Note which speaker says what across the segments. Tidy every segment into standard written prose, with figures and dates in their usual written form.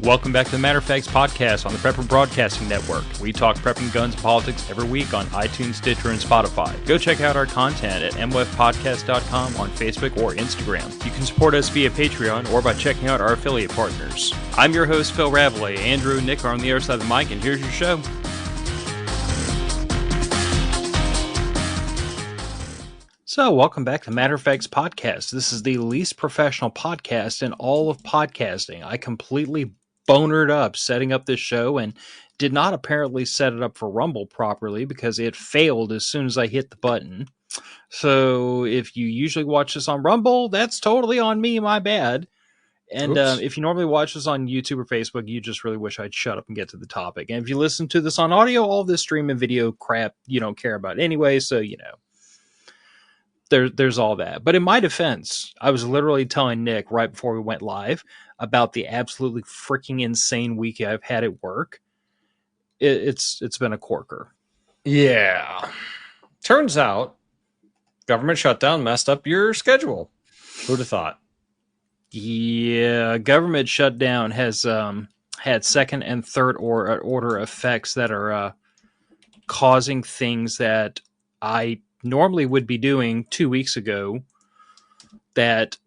Speaker 1: Welcome back to the Matter of Facts podcast on the Prepper Broadcasting Network. We talk prepping, guns, and politics every week on iTunes, Stitcher, and Spotify. Go check out our content at mwfpodcast.com on Facebook or Instagram. You can support us via Patreon or by checking out our affiliate partners. I'm your host, Phil Rabalais. Andrew and Nick are on the other side of the mic, and here's your show. So, welcome back to Matter of Facts podcast. This is the least professional podcast in all of podcasting. I completely bonered up setting up this show and did not apparently set it up for Rumble properly because it failed as soon as I hit the button. So if you usually watch this on Rumble, that's totally on me, my bad. And if you normally watch this on YouTube or Facebook, you just really wish I'd shut up and get to the topic. And if you listen to this on audio, all this stream and video crap you don't care about anyway, so you know. There's all that. But in my defense, I was literally telling Nick right before we went live about the absolutely freaking insane week I've had at work. It's been a corker.
Speaker 2: Yeah. Turns out government shutdown messed up your schedule. Who'd have thought?
Speaker 1: Yeah, government shutdown has had second and third order effects that are causing things that I normally would be doing 2 weeks ago that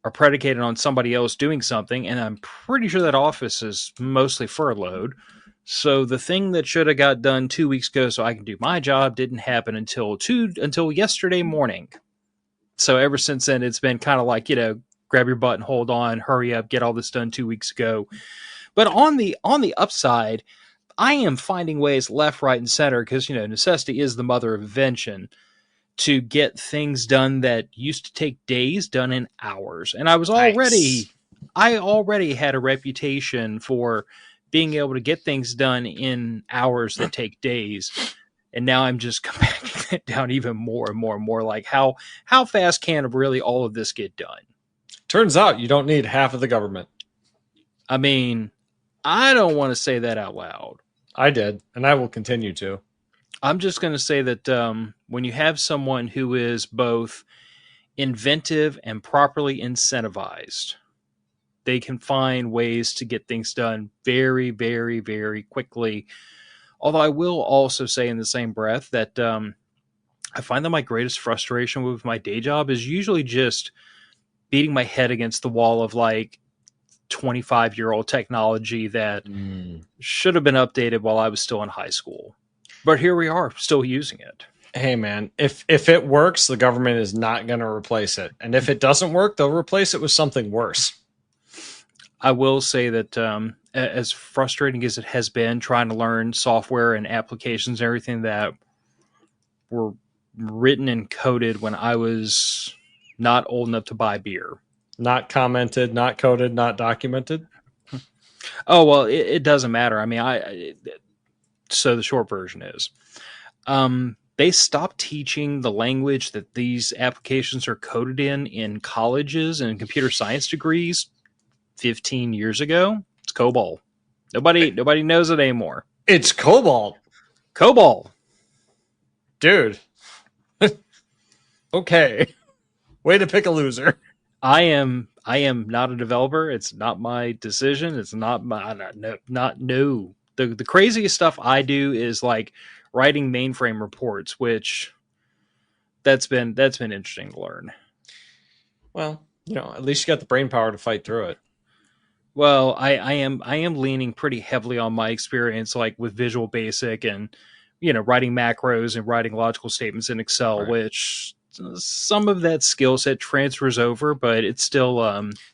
Speaker 1: are predicated on somebody else doing something, and I'm pretty sure that office is mostly furloughed. So the thing that should have got done 2 weeks ago so I can do my job didn't happen until yesterday morning. So ever since then, it's been kind of like, you know, grab your butt and hold on, hurry up, get all this done 2 weeks ago. But on the upside, I am finding ways left, right, and center because, you know, necessity is the mother of invention, to get things done that used to take days done in hours. And I already had a reputation for being able to get things done in hours that take days. And now I'm just compacting it down even more and more and more. Like how fast can really all of this get done?
Speaker 2: Turns out you don't need half of the government.
Speaker 1: I mean, I don't want to say that out loud.
Speaker 2: I did, and I will continue to.
Speaker 1: I'm just going to say that when you have someone who is both inventive and properly incentivized, they can find ways to get things done very, very, very quickly. Although I will also say in the same breath that I find that my greatest frustration with my day job is usually just beating my head against the wall of like 25-year-old technology that should have been updated while I was still in high school. But here we are, still using it.
Speaker 2: Hey, man, if it works, the government is not going to replace it. And if it doesn't work, they'll replace it with something worse.
Speaker 1: I will say that as frustrating as it has been trying to learn software and applications and everything that were written and coded when I was not old enough to buy beer.
Speaker 2: Not commented, not coded, not documented?
Speaker 1: Oh, well, it doesn't matter. I mean, so the short version is they stopped teaching the language that these applications are coded in colleges and computer science degrees 15 years ago. It's COBOL. Nobody knows it anymore.
Speaker 2: It's COBOL.
Speaker 1: COBOL.
Speaker 2: Dude. Okay. Way to pick a loser.
Speaker 1: I am not a developer. It's not my decision. It's not my no. The craziest stuff I do is like writing mainframe reports, which that's been interesting to learn.
Speaker 2: Well, you know, at least you got the brain power to fight through it.
Speaker 1: Well, I am leaning pretty heavily on my experience, like with Visual Basic and, you know, writing macros and writing logical statements in Excel, right. Which some of that skill set transfers over, but it's still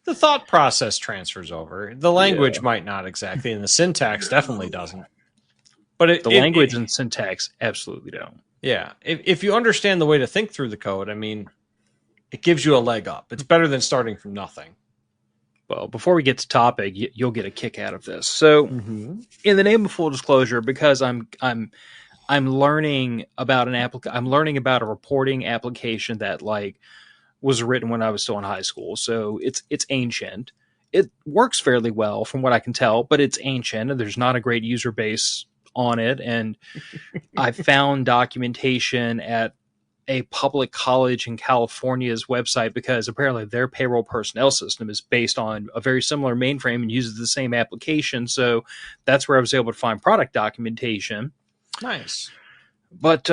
Speaker 2: the thought process transfers over. The language might not exactly, and the syntax definitely doesn't. But
Speaker 1: the language and syntax absolutely don't.
Speaker 2: Yeah, if you understand the way to think through the code, I mean, it gives you a leg up. It's better than starting from nothing.
Speaker 1: Well, before we get to topic, you'll get a kick out of this. So, in the name of full disclosure, because I'm learning about I'm learning about a reporting application that like was written when I was still in high school. So it's ancient. It works fairly well from what I can tell, but it's ancient and there's not a great user base on it. And I found documentation at a public college in California's website because apparently their payroll personnel system is based on a very similar mainframe and uses the same application. So that's where I was able to find product documentation.
Speaker 2: Nice.
Speaker 1: But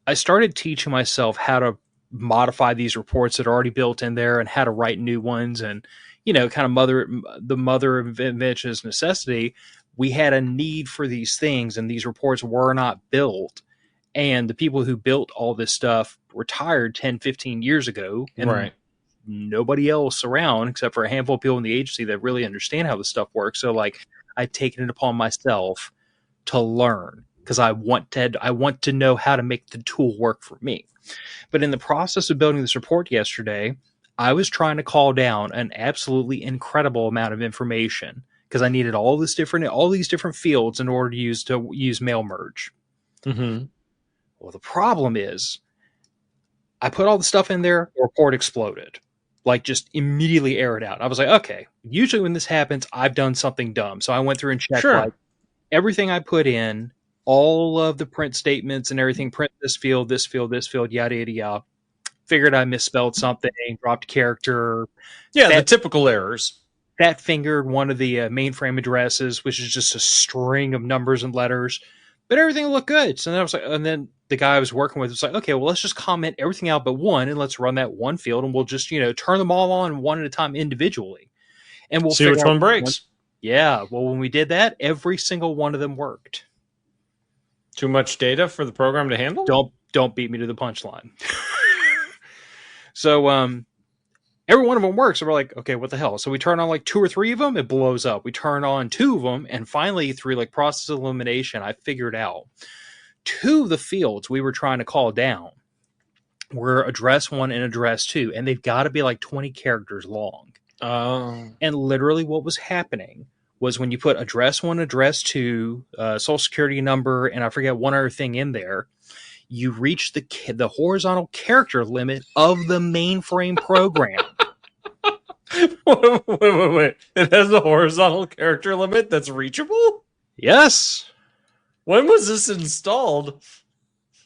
Speaker 1: I started teaching myself how to modify these reports that are already built in there and how to write new ones. And, kind of the mother of invention is necessity. We had a need for these things, and these reports were not built. And the people who built all this stuff retired 10, 15 years ago. And
Speaker 2: right.
Speaker 1: Nobody else around except for a handful of people in the agency that really understand how this stuff works. So I've taken it upon myself to learn because I want to know how to make the tool work for me. But in the process of building this report yesterday, I was trying to call down an absolutely incredible amount of information because I needed all these different fields in order to use mail merge.
Speaker 2: Mm-hmm.
Speaker 1: Well, the problem is I put all the stuff in there, the report exploded. Just immediately air it out. I was like, okay, usually when this happens, I've done something dumb. So I went through and checked everything I put in, all of the print statements and everything, print this field, yada, yada, yada. Figured I misspelled something, dropped a character.
Speaker 2: Yeah, the typical errors.
Speaker 1: Fat fingered one of the mainframe addresses, which is just a string of numbers and letters. But everything looked good. So then I was like, and then the guy I was working with was like, okay, well, let's just comment everything out but one, and let's run that one field, and we'll just, turn them all on one at a time individually. And we'll
Speaker 2: see which one breaks.
Speaker 1: Yeah. Well, when we did that, every single one of them worked.
Speaker 2: Too much data for the program to handle?
Speaker 1: Don't beat me to the punchline. So, every one of them works. So we're like, okay, what the hell? So we turn on 2 or 3 of them, it blows up. We turn on 2 of them, and finally, through process elimination, I figured out 2 of the fields we were trying to call down were address 1 and address 2, and they've got to be 20 characters long. And literally what was happening was when you put address 1, address 2, social security number, and I forget one other thing in there, you reach the horizontal character limit of the mainframe program.
Speaker 2: Wait. It has a horizontal character limit that's reachable?
Speaker 1: Yes.
Speaker 2: When was this installed?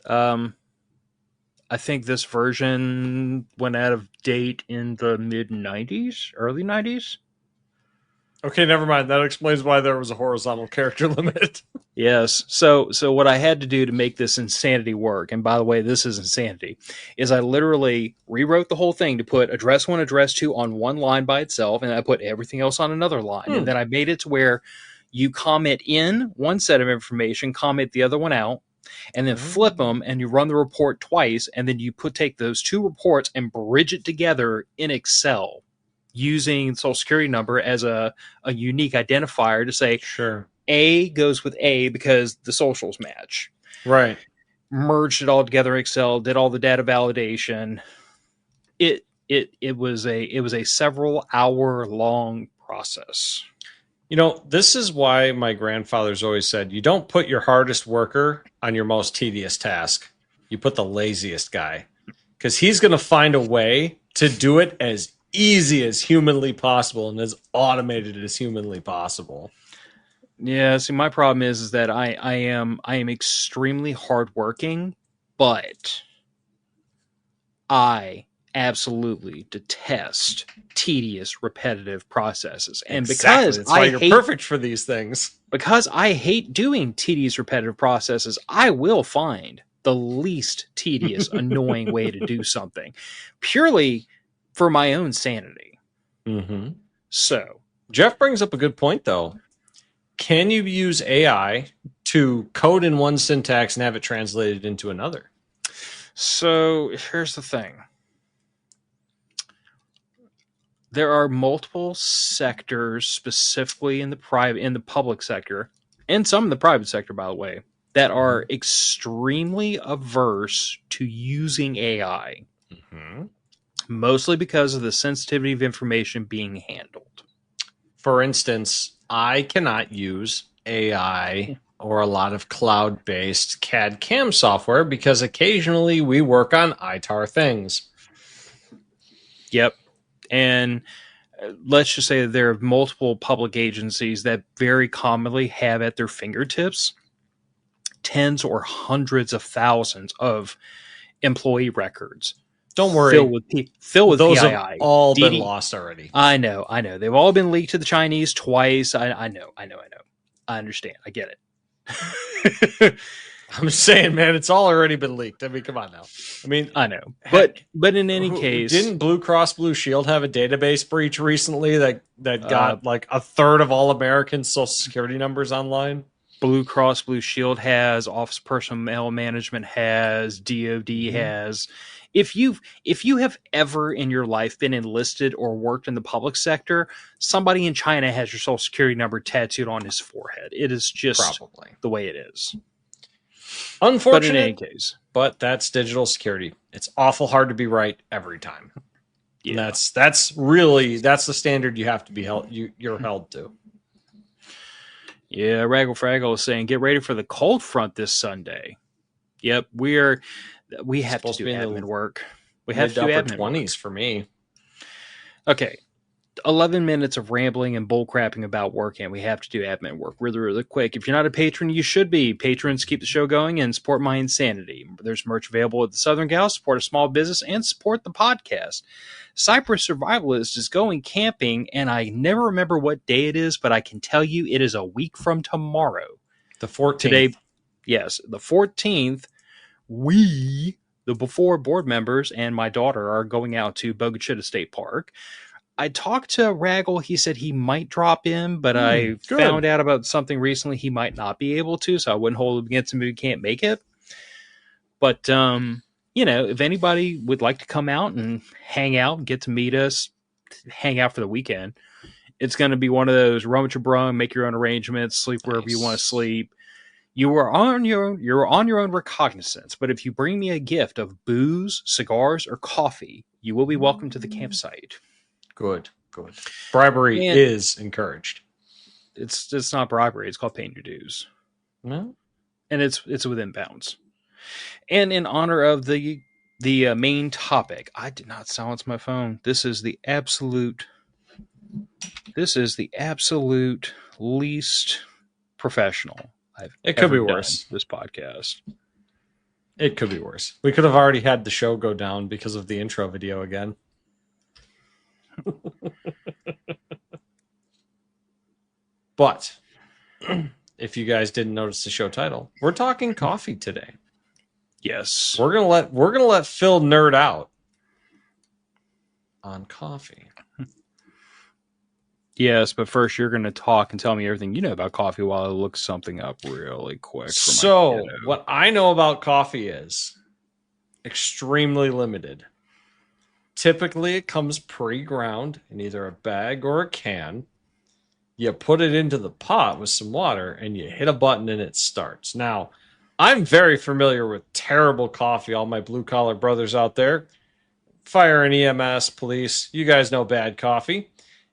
Speaker 1: I think this version went out of date in the mid-90s, early 90s.
Speaker 2: Okay, never mind. That explains why there was a horizontal character limit.
Speaker 1: Yes. So what I had to do to make this insanity work, and by the way, this is insanity, is I literally rewrote the whole thing to put address 1, address 2 on one line by itself, and I put everything else on another line. And then I made it to where you comment in one set of information, comment the other one out, and then flip them, and you run the report twice, and then you take those 2 reports and bridge it together in Excel using social security number as a unique identifier to say,
Speaker 2: sure,
Speaker 1: A goes with A because the socials match.
Speaker 2: Right.
Speaker 1: Merged it all together in Excel, did all the data validation. It was a several hour long process.
Speaker 2: This is why my grandfather's always said, you don't put your hardest worker on your most tedious task. You put the laziest guy, because he's going to find a way to do it as easy as humanly possible and as automated as humanly possible.
Speaker 1: Yeah, see, my problem is that I am extremely hardworking, but I absolutely detest tedious, repetitive processes. And because
Speaker 2: that's why you're perfect for these things.
Speaker 1: Because I hate doing tedious, repetitive processes, I will find the least tedious, annoying way to do something, purely for my own sanity.
Speaker 2: Mm-hmm.
Speaker 1: So,
Speaker 2: Jeff brings up a good point, though. Can you use AI to code in one syntax and have it translated into another?
Speaker 1: So, here's the thing. There are multiple sectors, specifically in the public sector, and some in the private sector, by the way, that are extremely averse to using AI.
Speaker 2: Mm-hmm.
Speaker 1: Mostly because of the sensitivity of information being handled.
Speaker 2: For instance, I cannot use AI or a lot of cloud-based CAD CAM software because occasionally we work on ITAR things.
Speaker 1: Yep. And let's just say that there are multiple public agencies that very commonly have at their fingertips tens or hundreds of thousands of employee records.
Speaker 2: Don't worry.
Speaker 1: Fill with
Speaker 2: those
Speaker 1: PII.
Speaker 2: have all been lost already.
Speaker 1: I know. They've all been leaked to the Chinese twice. I know. I understand. I get it.
Speaker 2: I'm saying, man, it's all already been leaked. I mean, come on now. I mean,
Speaker 1: I know, but in any case,
Speaker 2: didn't Blue Cross Blue Shield have a database breach recently that got like a third of all Americans' Social Security numbers online?
Speaker 1: Blue Cross Blue Shield has, Office Personnel Management has, DoD has. If you have ever in your life been enlisted or worked in the public sector, somebody in China has your Social Security number tattooed on his forehead. It is just
Speaker 2: probably
Speaker 1: the way it is.
Speaker 2: Unfortunate,
Speaker 1: but in any case,
Speaker 2: but that's digital security. It's awful hard to be right every time. Yeah. And that's the standard you have to be held. You're held to.
Speaker 1: Yeah, Raggle Fraggle is saying, get ready for the cold front this Sunday. Yep, we have to do admin work. We have to do admin
Speaker 2: 20s
Speaker 1: work.
Speaker 2: For me.
Speaker 1: Okay. 11 minutes of rambling and bullcrapping about work, and we have to do admin work really, really quick. If you're not a patron, you should be. Patrons keep the show going and support my insanity. There's merch available at the Southern Gal, support a small business, and support the podcast. Cypress Survivalist is going camping, and I never remember what day it is, but I can tell you it is a week from tomorrow.
Speaker 2: The 14th.
Speaker 1: Today, yes, the 14th, we, the Before board members, and my daughter are going out to Bogo State Park. I talked to Raggle. He said he might drop in, but I found out about something recently. He might not be able to, so I wouldn't hold him against him if he can't make it. But, if anybody would like to come out and hang out, get to meet us, hang out for the weekend, it's going to be one of those run with your bro, make your own arrangements, sleep wherever you want to sleep. You are on your own recognizance, but if you bring me a gift of booze, cigars, or coffee, you will be welcome to the campsite.
Speaker 2: Good. Bribery is encouraged.
Speaker 1: It's not bribery. It's called paying your dues.
Speaker 2: No,
Speaker 1: and it's within bounds. And in honor of the main topic, I did not silence my phone. This is the absolute least professional I've ever done this podcast.
Speaker 2: It could be worse. We could have already had the show go down because of the intro video again. But if you guys didn't notice the show title, we're talking coffee today.
Speaker 1: Yes,
Speaker 2: we're gonna let Phil nerd out on coffee.
Speaker 1: Yes, but first you're going to talk and tell me everything you know about coffee while I look something up really quick.
Speaker 2: So what I know about coffee is extremely limited. Typically, it comes pre-ground in either a bag or a can. You put it into the pot with some water, and you hit a button, and it starts. Now, I'm very familiar with terrible coffee. All my blue-collar brothers out there, fire and EMS, police, you guys know bad coffee.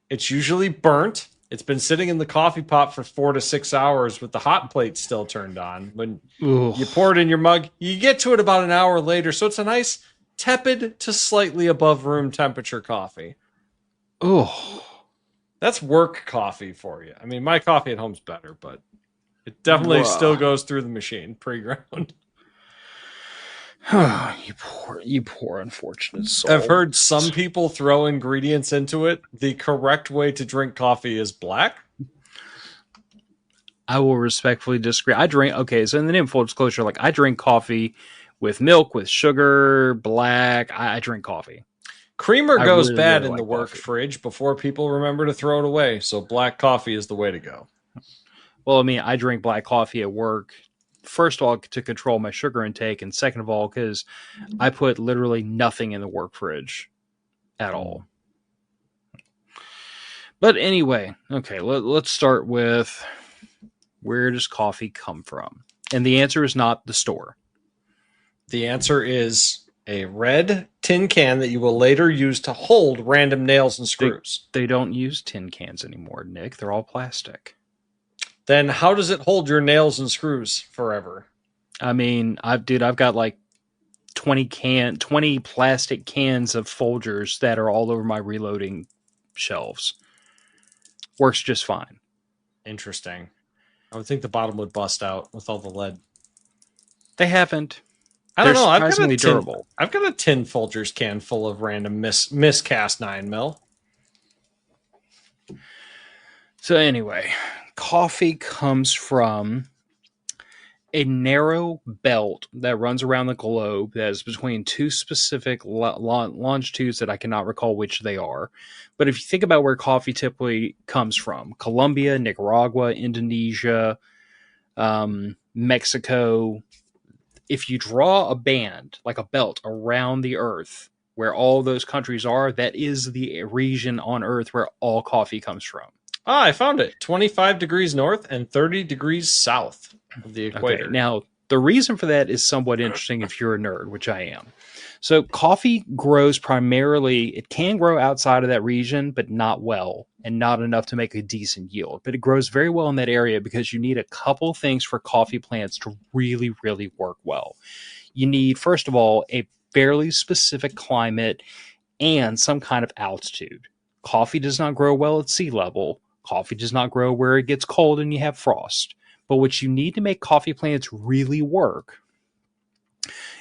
Speaker 2: It's usually burnt. It's been sitting in the coffee pot for 4 to 6 hours with the hot plate still turned on. When you pour it in your mug, you get to it about an hour later, so it's a nice tepid to slightly above room temperature coffee.
Speaker 1: Oh,
Speaker 2: that's work coffee for you. I mean, my coffee at home's better, but it definitely still goes through the machine pre-ground.
Speaker 1: You poor unfortunate soul.
Speaker 2: I've heard some people throw ingredients into it. The correct way to drink coffee is black.
Speaker 1: I will respectfully disagree. So in the name of full disclosure, I drink coffee with milk, with sugar, black. I drink coffee.
Speaker 2: Creamer goes bad in the work fridge before people remember to throw it away. So black coffee is the way to go.
Speaker 1: Well, I mean, I drink black coffee at work. First of all, to control my sugar intake. And second of all, because I put literally nothing in the work fridge at all. But anyway, okay, let's start with where does coffee come from? And the answer is not the store.
Speaker 2: The answer is a red tin can that you will later use to hold random nails and screws.
Speaker 1: They don't use tin cans anymore, Nick. They're all plastic.
Speaker 2: Then how does it hold your nails and screws forever?
Speaker 1: I mean, I've got 20 plastic cans of Folgers that are all over my reloading shelves. Works just fine.
Speaker 2: Interesting. I would think the bottom would bust out with all the lead.
Speaker 1: They haven't.
Speaker 2: I don't
Speaker 1: They're
Speaker 2: know.
Speaker 1: surprisingly durable.
Speaker 2: I've got a tin Folgers can full of random miscast 9mm.
Speaker 1: So anyway, coffee comes from a narrow belt that runs around the globe that is between two specific longitudes that I cannot recall which they are. But if you think about where coffee typically comes from, Colombia, Nicaragua, Indonesia, Mexico, if you draw a band, like a belt around the earth where all those countries are, that is the region on earth where all coffee comes from.
Speaker 2: Ah, I found it. 25 degrees north and 30 degrees south of the equator.
Speaker 1: Okay, now the reason for that is somewhat interesting if you're a nerd, which I am. So coffee grows primarily, it can grow outside of that region, but not well and not enough to make a decent yield. But it grows very well in that area because you need a couple things for coffee plants to really, really work well. You need, first of all, a fairly specific climate and some kind of altitude. Coffee does not grow well at sea level. Coffee does not grow where it gets cold and you have frost. But what you need to make coffee plants really work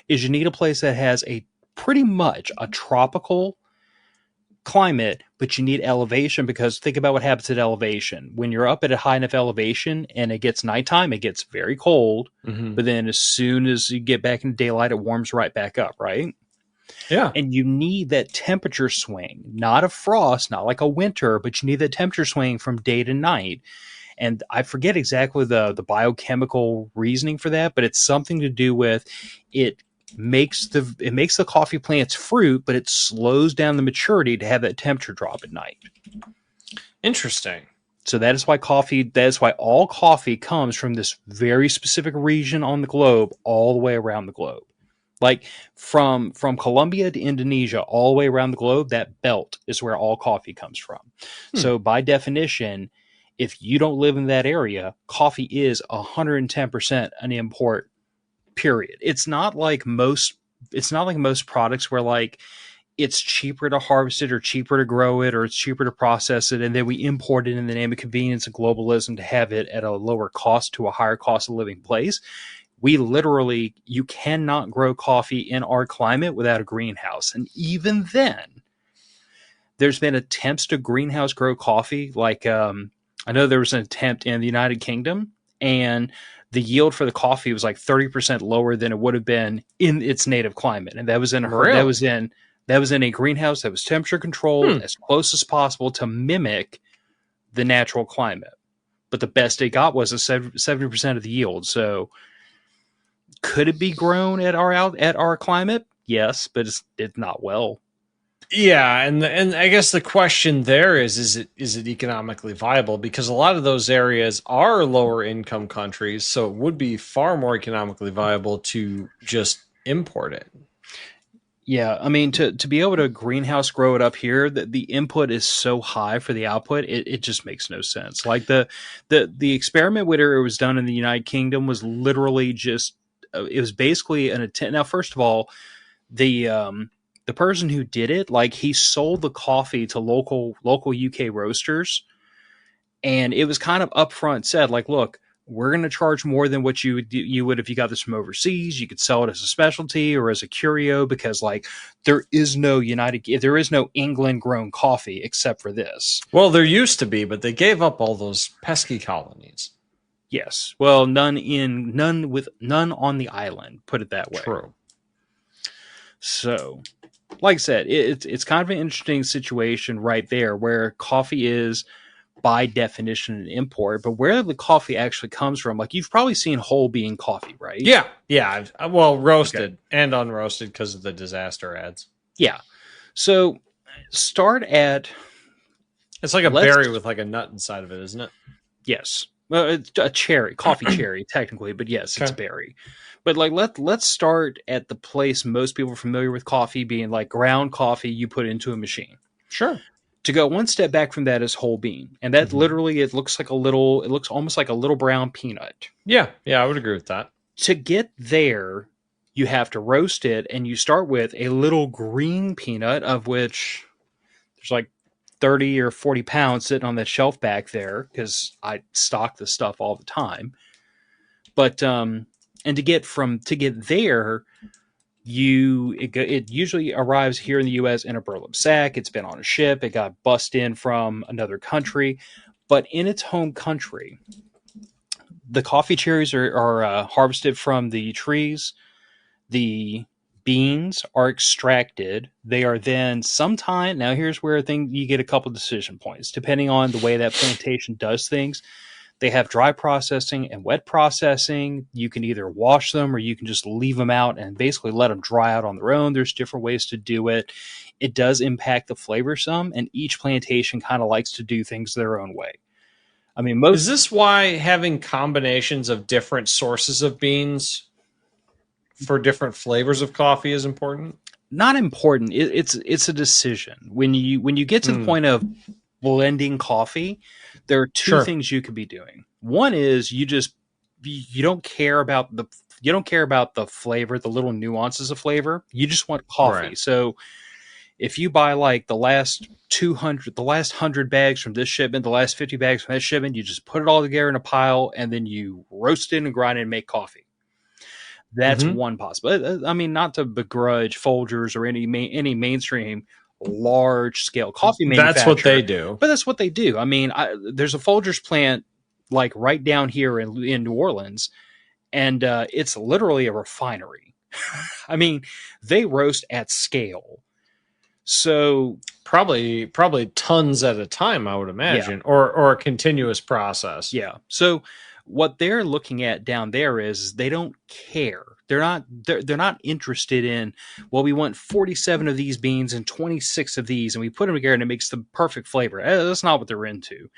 Speaker 1: is you need a place that has a pretty much a tropical climate, but you need elevation because think about what happens at elevation. When you're up at a high enough elevation and it gets nighttime, it gets very cold.
Speaker 2: Mm-hmm.
Speaker 1: But then as soon as you get back in daylight, it warms right back up, right?
Speaker 2: Yeah.
Speaker 1: And you need that temperature swing, not a frost, not like a winter, but you need that temperature swing from day to night. And I forget exactly the biochemical reasoning for that, but it's something to do with it makes the coffee plants fruit, but it slows down the maturity to have that temperature drop at night.
Speaker 2: Interesting.
Speaker 1: So that is why all coffee comes from this very specific region on the globe, all the way around the globe. Like from Colombia to Indonesia, all the way around the globe, that belt is where all coffee comes from. So by definition, if you don't live in that area, coffee is 110% an import, period. It's not like most products where like it's cheaper to harvest it or cheaper to grow it or it's cheaper to process it and then we import it in the name of convenience and globalism to have it at a lower cost to a higher cost of living place. You cannot grow coffee in our climate without a greenhouse. And even then, there's been attempts to greenhouse grow coffee. Like, I know there was an attempt in the United Kingdom, and the yield for the coffee was like 30% lower than it would have been in its native climate. And that was in a greenhouse that was temperature controlled as close as possible to mimic the natural climate. But the best it got was a 70% of the yield. So could it be grown at our climate? Yes, but it's not well.
Speaker 2: Yeah, and I guess the question there is it economically viable? Because a lot of those areas are lower income countries, so it would be far more economically viable to just import it.
Speaker 1: Yeah, I mean to be able to greenhouse grow it up here, the input is so high for the output, it just makes no sense. Like the experiment where it was done in the United Kingdom was literally just it was basically an attempt. Now, first of all, the person who did it, like he sold the coffee to local UK roasters, and it was kind of upfront said, like, look, we're going to charge more than what you would if you got this from overseas. You could sell it as a specialty or as a curio because, like, there is no England grown coffee except for this.
Speaker 2: Well, there used to be, but they gave up all those pesky colonies.
Speaker 1: Yes, well, none on the island. Put it that way.
Speaker 2: True.
Speaker 1: So, like I said, it's kind of an interesting situation right there where coffee is by definition an import, but where the coffee actually comes from, like you've probably seen whole bean coffee, right?
Speaker 2: Yeah. Well, roasted and unroasted because of the disaster ads.
Speaker 1: Yeah. So start at...
Speaker 2: It's like a berry with like a nut inside of it, isn't it?
Speaker 1: Yes. Well, it's a coffee cherry, technically, but yes, it's a berry. But like let's start at the place most people are familiar with coffee being like ground coffee you put into a machine.
Speaker 2: Sure.
Speaker 1: To go one step back from that is whole bean. And that literally, it looks almost like a little brown peanut.
Speaker 2: Yeah, I would agree with that.
Speaker 1: To get there, you have to roast it, and you start with a little green peanut, of which there's like 30 or 40 pounds sitting on that shelf back there, because I stock this stuff all the time. But And to get there, it usually arrives here in the U.S. in a burlap sack. It's been on a ship. It got bussed in from another country, but in its home country, the coffee cherries are harvested from the trees. The beans are extracted. They are then sometime. Now, here's where you get a couple decision points depending on the way that plantation does things. They have dry processing and wet processing. You can either wash them or you can just leave them out and basically let them dry out on their own. There's different ways to do it. It does impact the flavor some, and each plantation kind of likes to do things their own way. I mean,
Speaker 2: is this why having combinations of different sources of beans for different flavors of coffee is important?
Speaker 1: Not important. It's a decision. When you get to the point of blending coffee, there are two things you could be doing. One is you don't care about the flavor, the little nuances of flavor. You just want coffee. Right. So if you buy like the last 100 bags from this shipment, the last 50 bags from that shipment, you just put it all together in a pile and then you roast it and grind it and make coffee. That's one possibility. I mean, not to begrudge Folgers or any mainstream large scale coffee manufacturer.
Speaker 2: That's what they do.
Speaker 1: But that's what they do. I mean, there's a Folgers plant like right down here in New Orleans, and it's literally a refinery. I mean, they roast at scale. So
Speaker 2: probably tons at a time, I would imagine, or a continuous process.
Speaker 1: Yeah. So what they're looking at down there is they don't care. They're not interested in, well, we want 47 of these beans and 26 of these, and we put them together and it makes the perfect flavor. That's not what they're into.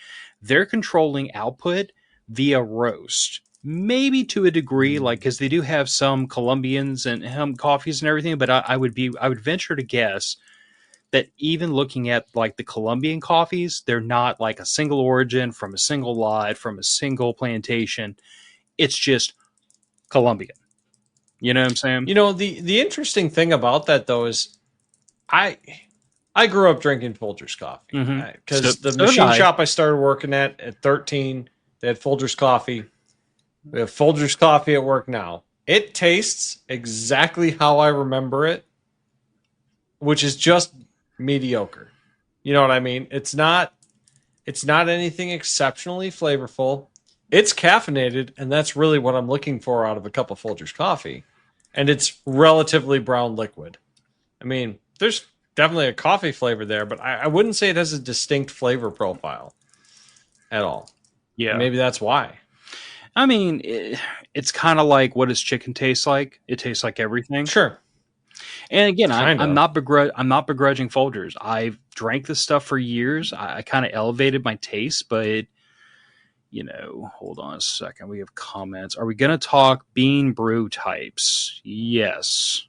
Speaker 1: They're controlling output via roast, maybe to a degree, like, because they do have some Colombians and coffees and everything. But I would venture to guess that even looking at like the Colombian coffees, they're not like a single origin from a single lot from a single plantation. It's just Colombian. You know what I'm saying?
Speaker 2: You know, the interesting thing about that though is I grew up drinking Folgers coffee because the machine shop I started working at 13, they had Folgers coffee. We have Folgers coffee at work now. It tastes exactly how I remember it, which is just mediocre. You know what I mean? It's not anything exceptionally flavorful. It's caffeinated, and that's really what I'm looking for out of a cup of Folgers coffee. And it's relatively brown liquid. I mean, there's definitely a coffee flavor there, but I wouldn't say it has a distinct flavor profile at all.
Speaker 1: Yeah.
Speaker 2: Maybe that's why.
Speaker 1: I mean, it's kind of like, what does chicken taste like? It tastes like everything.
Speaker 2: Sure.
Speaker 1: And again, I'm not begrudging Folgers. I've drank this stuff for years. I kind of elevated my taste, but you know, hold on a second. We have comments. Are we going to talk bean brew types? Yes.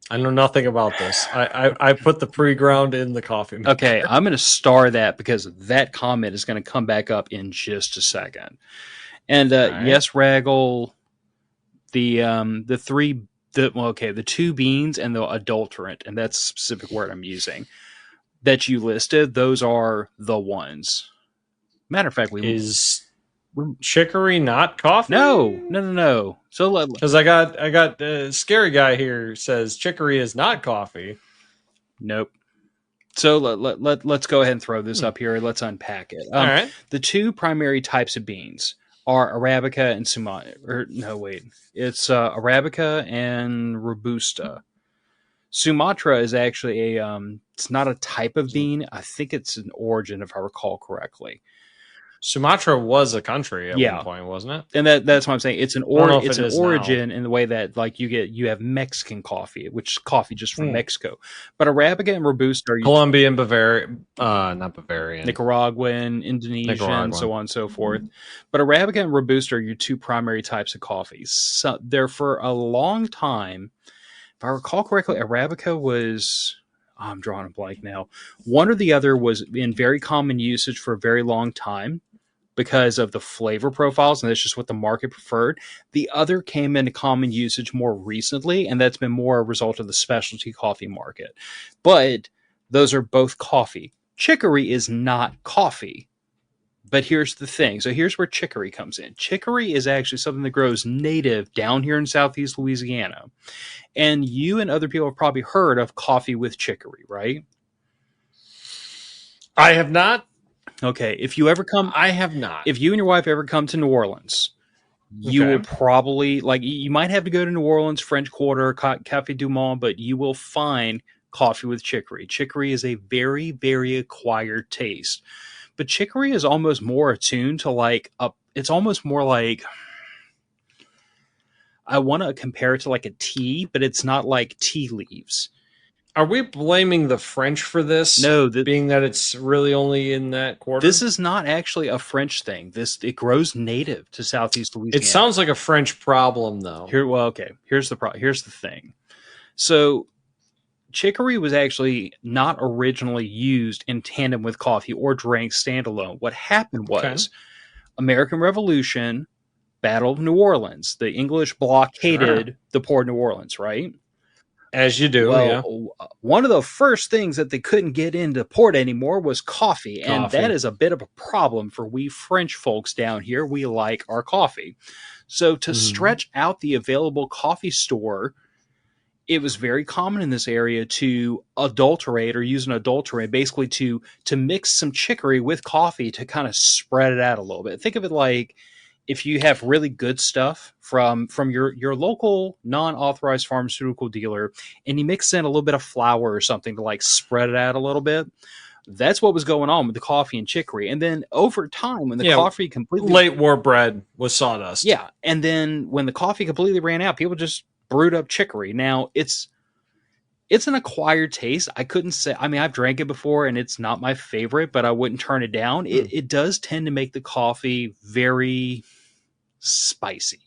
Speaker 2: I know nothing about this. I put the pre-ground in the coffee maker.
Speaker 1: Okay, I'm going to star that because that comment is going to come back up in just a second. And right. Yes, Raggle, the two beans and the adulterant, and that's the specific word I'm using, that you listed, those are the ones. Matter of fact,
Speaker 2: is chicory not coffee?
Speaker 1: No. So
Speaker 2: because I got scary guy here says chicory is not coffee.
Speaker 1: Nope. So let's go ahead and throw this up here. Let's unpack it.
Speaker 2: All right.
Speaker 1: The two primary types of beans are Arabica and Sumatra. It's Arabica and Robusta. Sumatra is actually it's not a type of bean. I think it's an origin, if I recall correctly.
Speaker 2: Sumatra was a country at one point, wasn't it?
Speaker 1: And that's what I'm saying. It's an origin in the way that like you have Mexican coffee, which is coffee just from Mexico. But Arabica and Robusta are
Speaker 2: Colombian, not Bavarian,
Speaker 1: Nicaraguan, Indonesian, so on and so forth. But Arabica and Robusta are your two primary types of coffees. So they're for a long time. If I recall correctly, Arabica was, I'm drawing a blank now. One or the other was in very common usage for a very long time because of the flavor profiles, and that's just what the market preferred. The other came into common usage more recently, and that's been more a result of the specialty coffee market. But those are both coffee. Chicory is not coffee. But here's the thing. So here's where chicory comes in. Chicory is actually something that grows native down here in Southeast Louisiana. And you and other people have probably heard of coffee with chicory, right?
Speaker 2: I have not.
Speaker 1: Okay. If you ever come,
Speaker 2: I have not.
Speaker 1: if you and your wife ever come to New Orleans, you will probably, like, you might have to go to New Orleans, French Quarter, Café du Monde, but you will find coffee with chicory. Chicory is a very, very acquired taste. But chicory is almost more attuned to like it's almost more like, I want to compare it to like a tea, but it's not like tea leaves.
Speaker 2: Are we blaming the French for this?
Speaker 1: No,
Speaker 2: being that it's really only in that quarter.
Speaker 1: This is not actually a French thing. It grows native to Southeast Louisiana.
Speaker 2: It sounds like a French problem, though.
Speaker 1: Here's the thing. So chicory was actually not originally used in tandem with coffee or drank standalone. What happened was American Revolution, Battle of New Orleans. The English blockaded the port of New Orleans, right?
Speaker 2: As you do,
Speaker 1: One of the first things that they couldn't get into port anymore was coffee, and that is a bit of a problem for we French folks down here. We like our coffee. So to stretch out the available coffee store, it was very common in this area to adulterate or use an adulterant, basically to mix some chicory with coffee to kind of spread it out a little bit. Think of it like if you have really good stuff from your local non-authorized pharmaceutical dealer and you mix in a little bit of flour or something to like spread it out a little bit, that's what was going on with the coffee and chicory. And then over time, when the coffee completely...
Speaker 2: Late war bread was sawdust.
Speaker 1: Yeah. And then when the coffee completely ran out, people just brewed up chicory. Now, it's an acquired taste. I couldn't say... I mean, I've drank it before and it's not my favorite, but I wouldn't turn it down. It does tend to make the coffee very spicy.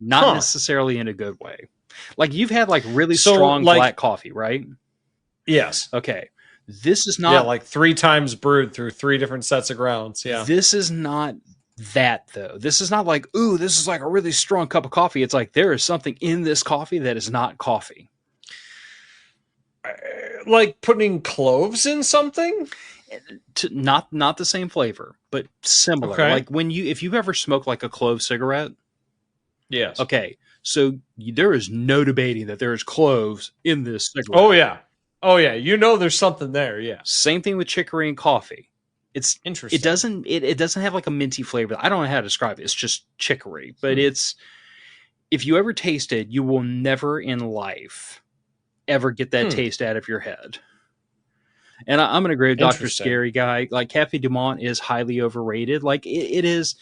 Speaker 1: Not necessarily in a good way. Like, you've had like really strong black coffee, right?
Speaker 2: Yes.
Speaker 1: Okay. This is not...
Speaker 2: Yeah, like 3 times brewed through 3 different sets of grounds. Yeah.
Speaker 1: This is not that, though. This is not like, ooh, this is like a really strong cup of coffee. It's like there is something in this coffee that is not coffee.
Speaker 2: Like putting cloves in something?
Speaker 1: Not the same flavor, but similar. Okay. Like if you've ever smoked like a clove cigarette.
Speaker 2: Yes.
Speaker 1: Okay. So there is no debating that there is cloves in this cigarette.
Speaker 2: Oh yeah. You know there's something there. Yeah.
Speaker 1: Same thing with chicory and coffee. It's
Speaker 2: interesting.
Speaker 1: It doesn't have like a minty flavor. I don't know how to describe it. It's just chicory, but it's, if you ever taste it, you will never in life ever get that taste out of your head. And I'm going to agree with Dr. Scary Guy. Like, Café du Monde is highly overrated. Like, it is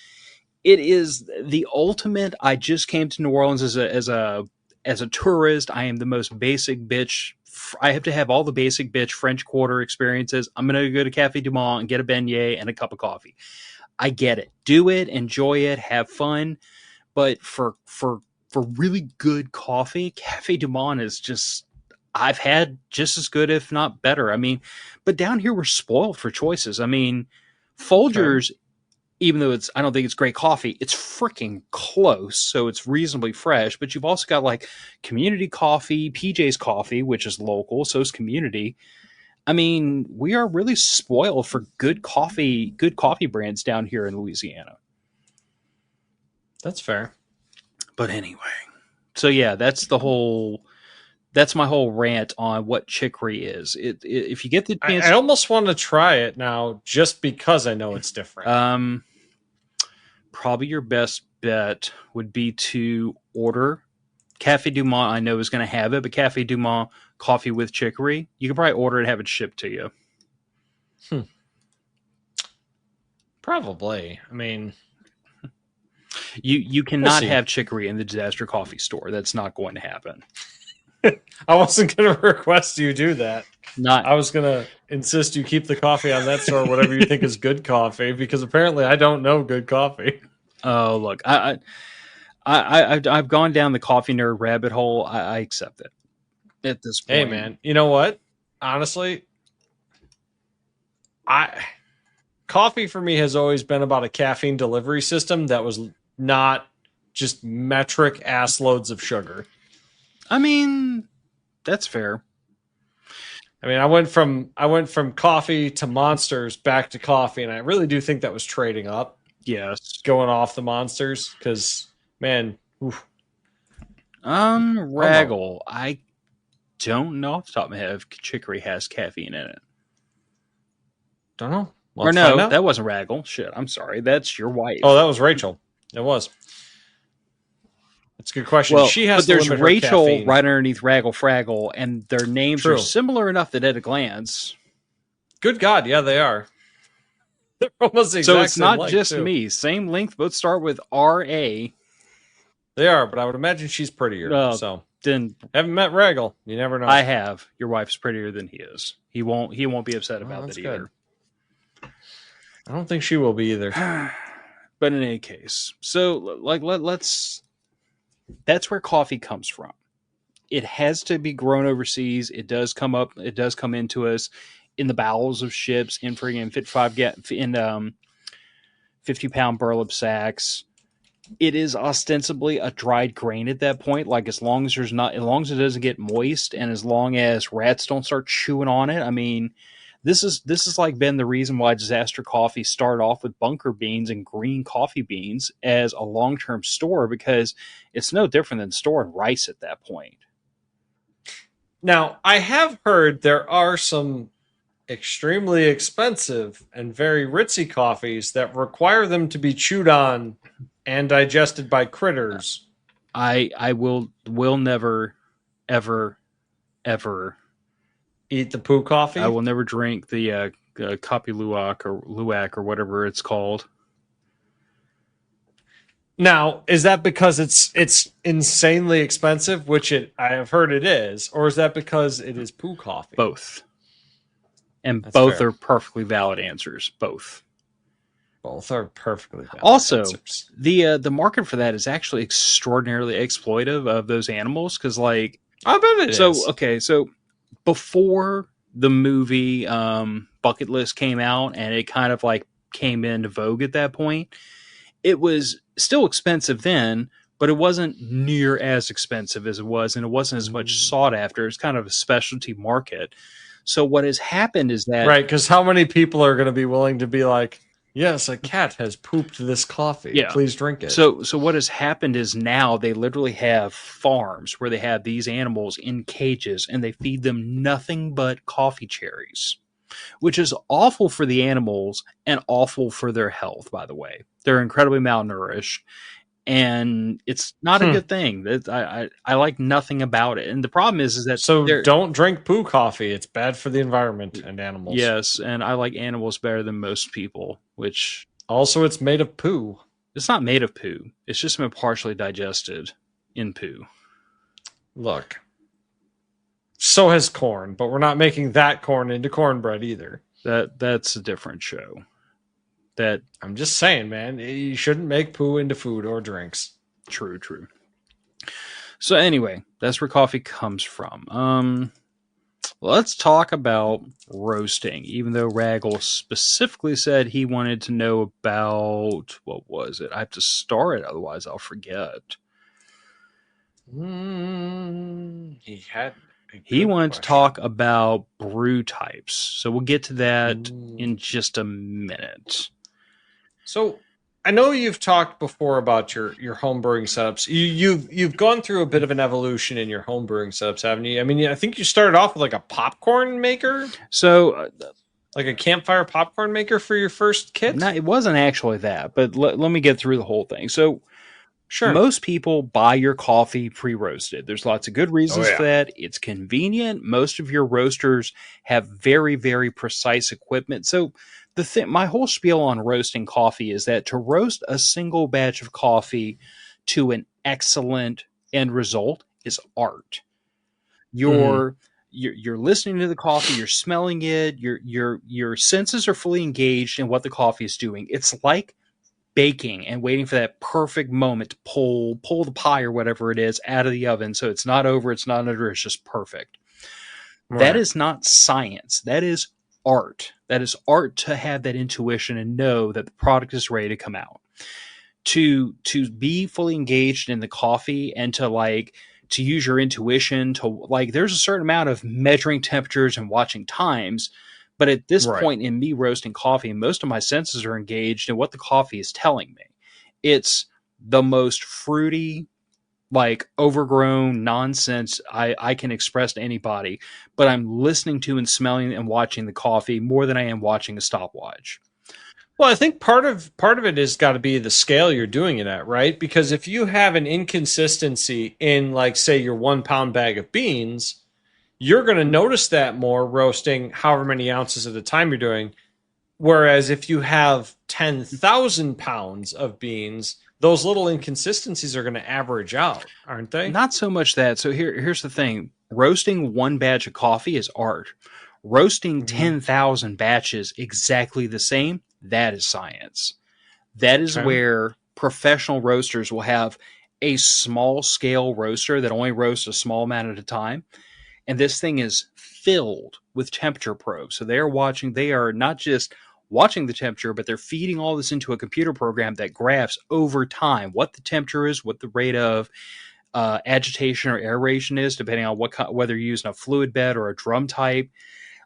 Speaker 1: the ultimate. I just came to New Orleans as a tourist. I am the most basic bitch. I have to have all the basic bitch French Quarter experiences. I'm going to go to Café du Monde and get a beignet and a cup of coffee. I get it. Do it, enjoy it, have fun. But for really good coffee, Café du Monde is just, I've had just as good, if not better. I mean, but down here we're spoiled for choices. I mean, Folgers, even though I don't think it's great coffee, it's freaking close, so it's reasonably fresh. But you've also got like Community Coffee, PJ's Coffee, which is local, so is Community. I mean, we are really spoiled for good coffee brands down here in Louisiana.
Speaker 2: That's fair.
Speaker 1: But anyway, so yeah, that's my whole rant on what chicory is. If you get the chance,
Speaker 2: I almost want to try it now just because I know it's different.
Speaker 1: Probably your best bet would be to order Café du Monde. I know is going to have it, but Café du Monde coffee with chicory. You can probably order it and have it shipped to you.
Speaker 2: Probably. I mean,
Speaker 1: you cannot have chicory in the Disaster Coffee store. That's not going to happen.
Speaker 2: I wasn't going to request you do that. I was going to insist you keep the coffee on that store, whatever you think is good coffee, because apparently I don't know good coffee.
Speaker 1: Oh, look, I've gone down the coffee nerd rabbit hole. I accept it at this point.
Speaker 2: Hey, man, you know what? Honestly, coffee for me has always been about a caffeine delivery system that was not just metric ass loads of sugar.
Speaker 1: I mean, that's fair.
Speaker 2: I mean, I went from coffee to Monsters back to coffee, and I really do think that was trading up,
Speaker 1: Yes.
Speaker 2: going off the Monsters, because man, oof, oh no,
Speaker 1: Raggle. I don't know off the top of my head if chicory has caffeine in it.
Speaker 2: don't know.
Speaker 1: Or
Speaker 2: Let's find
Speaker 1: no,
Speaker 2: out.
Speaker 1: that wasn't Raggle. Shit, I'm sorry. That's your wife.
Speaker 2: Oh, that was Rachel. It was. That's a good question.
Speaker 1: Well,
Speaker 2: She has
Speaker 1: but
Speaker 2: to
Speaker 1: there's
Speaker 2: limit her
Speaker 1: Rachel
Speaker 2: caffeine.
Speaker 1: right underneath Raggle Fraggle, and their names are
Speaker 2: True.
Speaker 1: similar enough that at a glance.
Speaker 2: Good God, yeah, they are. They're almost the exact
Speaker 1: So it's
Speaker 2: same
Speaker 1: not
Speaker 2: length,
Speaker 1: just
Speaker 2: too.
Speaker 1: me. Same length, both start with R-A.
Speaker 2: They are, but I would imagine she's prettier. So
Speaker 1: Then
Speaker 2: haven't met Raggle. You never know.
Speaker 1: I have. Your wife's prettier than he is. He won't be upset about that either.
Speaker 2: I don't think she will be either.
Speaker 1: But in any case, so like let's that's where coffee comes from. It has to be grown overseas. It does come into us in the bowels of ships in friggin' 50-pound burlap sacks. It is ostensibly a dried grain at that point. Like as long as it doesn't get moist, and as long as rats don't start chewing on it. I mean, this is like been the reason why Disaster Coffee started off with bunker beans and green coffee beans as a long-term store, because it's no different than storing rice at that point.
Speaker 2: Now, I have heard there are some extremely expensive and very ritzy coffees that require them to be chewed on and digested by critters.
Speaker 1: I will never ever
Speaker 2: Eat the poo coffee?
Speaker 1: I will never drink the Kopi Luwak or whatever it's called.
Speaker 2: Now, is that because it's insanely expensive, which I have heard it is, or is that because it is poo coffee?
Speaker 1: Both. And
Speaker 2: That's
Speaker 1: both
Speaker 2: fair.
Speaker 1: are perfectly valid answers. Both.
Speaker 2: Both are perfectly valid
Speaker 1: Also,
Speaker 2: answers.
Speaker 1: the market for that is actually extraordinarily exploitive of those animals, because like
Speaker 2: I bet it is.
Speaker 1: Okay, so before the movie Bucket List came out and it kind of like came into vogue at that point, it was still expensive then, but it wasn't near as expensive as it was, and it wasn't as much sought after. It's kind of a specialty market. So what has happened is that
Speaker 2: Right, because how many people are going to be willing to be like, yes, a cat has pooped this coffee.
Speaker 1: Yeah.
Speaker 2: Please drink it.
Speaker 1: So what has happened is now they literally have farms where they have these animals in cages and they feed them nothing but coffee cherries, which is awful for the animals and awful for their health, by the way. They're incredibly malnourished, and it's not a good thing. I like nothing about it. And the problem is that
Speaker 2: don't drink poo coffee. It's bad for the environment and animals.
Speaker 1: Yes, and I like animals better than most people, which
Speaker 2: also it's made of poo.
Speaker 1: It's not made of poo. It's just been partially digested in poo.
Speaker 2: Look, so has corn, but we're not making that corn into cornbread either.
Speaker 1: That's a different show. That
Speaker 2: I'm just saying, man, you shouldn't make poo into food or drinks.
Speaker 1: True. So anyway, that's where coffee comes from. Let's talk about roasting, even though Raggle specifically said he wanted to know about, what was it? I have to start it, otherwise I'll forget. He wanted to talk about brew types. So we'll get to that in just a minute.
Speaker 2: So I know you've talked before about your home brewing setups. You've gone through a bit of an evolution in your home brewing setups, haven't you? I mean, I think you started off with like a popcorn maker.
Speaker 1: So
Speaker 2: like a campfire popcorn maker for your first kit?
Speaker 1: No, it wasn't actually that, but let me get through the whole thing. So
Speaker 2: sure,
Speaker 1: most people buy your coffee pre-roasted. There's lots of good reasons for that. It's convenient. Most of your roasters have very, very precise equipment. So my whole spiel on roasting coffee is that to roast a single batch of coffee to an excellent end result is art. You're listening to the coffee, you're smelling it, your senses are fully engaged in what the coffee is doing. It's like baking and waiting for that perfect moment to pull the pie or whatever it is out of the oven, so it's not over, it's not under, it's just perfect. Right. That is not science. That is art. That is art, to have that intuition and know that the product is ready to come out. To be fully engaged in the coffee and to like to use your intuition to like there's a certain amount of measuring temperatures and watching times. But at this
Speaker 2: Right.
Speaker 1: point in me roasting coffee, most of my senses are engaged in what the coffee is telling me. It's the most fruity, like overgrown nonsense I can express to anybody, but I'm listening to and smelling and watching the coffee more than I am watching a stopwatch.
Speaker 2: Well, I think part of it has got to be the scale you're doing it at, right? Because if you have an inconsistency in, like, say, your 1 pound bag of beans, you're going to notice that more roasting however many ounces at a time you're doing. Whereas if you have 10,000 pounds of beans, those little inconsistencies are going to average out, aren't they?
Speaker 1: Not so much that. So here's the thing. Roasting one batch of coffee is art. Roasting
Speaker 2: Mm-hmm.
Speaker 1: 10,000 batches exactly the same, that is science. That is
Speaker 2: Okay.
Speaker 1: where professional roasters will have a small scale roaster that only roasts a small amount at a time. And this thing is filled with temperature probes. So they are not just watching the temperature, but they're feeding all this into a computer program that graphs over time what the temperature is, what the rate of agitation or aeration is, depending on whether you're using a fluid bed or a drum type.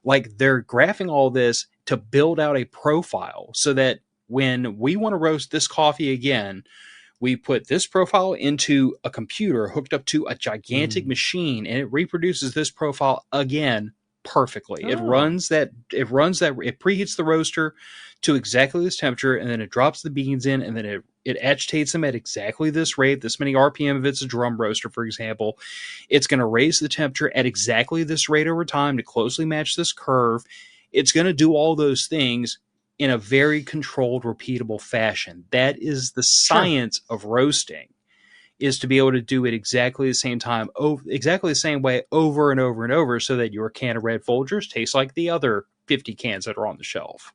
Speaker 1: Like they're graphing all this to build out a profile so that when we want to roast this coffee again, we put this profile into a computer hooked up to a gigantic
Speaker 2: Mm.
Speaker 1: machine and it reproduces this profile again perfectly.
Speaker 2: Oh,
Speaker 1: It preheats the roaster to exactly this temperature and then it drops the beans in and then it agitates them at exactly this rate, this many RPM if it's a drum roaster, for example. It's going to raise the temperature at exactly this rate over time to closely match this curve. It's going to do all those things in a very controlled, repeatable fashion. That is the
Speaker 2: sure.
Speaker 1: science of roasting, is to be able to do it exactly the same time, exactly the same way over and over and over so that your can of red Folgers tastes like the other 50 cans that are on the shelf.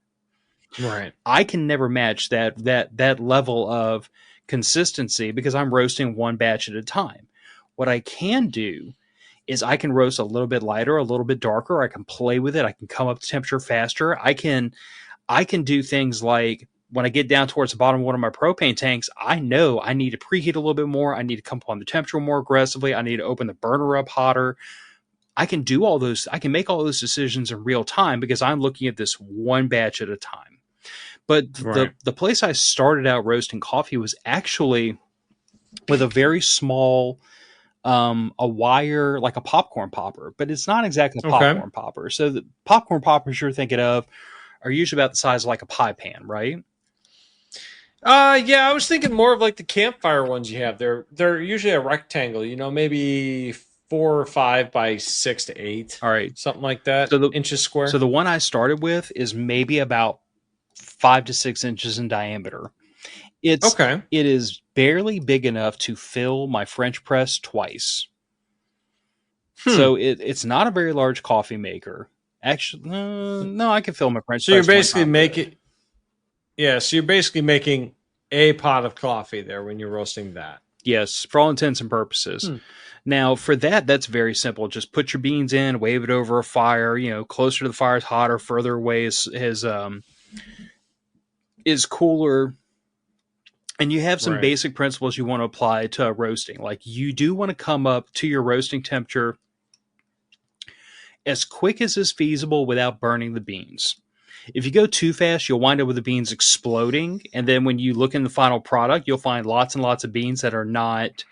Speaker 2: Right.
Speaker 1: I can never match that level of consistency because I'm roasting one batch at a time. What I can do is I can roast a little bit lighter, a little bit darker. I can play with it. I can come up to temperature faster. I can do things like when I get down towards the bottom of one of my propane tanks, I know I need to preheat a little bit more. I need to come up on the temperature more aggressively. I need to open the burner up hotter. I can do all those. I can make all those decisions in real time because I'm looking at this one batch at a time. But the
Speaker 2: Right.
Speaker 1: the place I started out roasting coffee was actually with a very small a wire, like a popcorn popper, but it's not exactly a
Speaker 2: Okay.
Speaker 1: popcorn popper. So the popcorn poppers you're thinking of are usually about the size of like a pie pan, right?
Speaker 2: Yeah, I was thinking more of like the campfire ones you have. They're usually a rectangle, maybe 4 or 5 by 6 to 8,
Speaker 1: All right.
Speaker 2: something like that,
Speaker 1: So the
Speaker 2: inches
Speaker 1: so
Speaker 2: square.
Speaker 1: the one I started with is maybe about 5 to 6 inches in diameter. It's
Speaker 2: Okay.
Speaker 1: it is barely big enough to fill my French press twice.
Speaker 2: Hmm.
Speaker 1: So it's not a very large coffee maker. Actually, no, I can fill my French
Speaker 2: So you're
Speaker 1: press 20
Speaker 2: basically
Speaker 1: times with it.
Speaker 2: making Yeah, so you're basically making a pot of coffee there when you're roasting that.
Speaker 1: Yes, for all intents and purposes.
Speaker 2: Hmm.
Speaker 1: Now, for that, that's very simple. Just put your beans in, wave it over a fire. Closer to the fire is hotter, further away is cooler. And you have some
Speaker 2: Right.
Speaker 1: basic principles you want to apply to roasting. Like you do want to come up to your roasting temperature as quick as is feasible without burning the beans. If you go too fast, you'll wind up with the beans exploding. And then when you look in the final product, you'll find lots and lots of beans that are not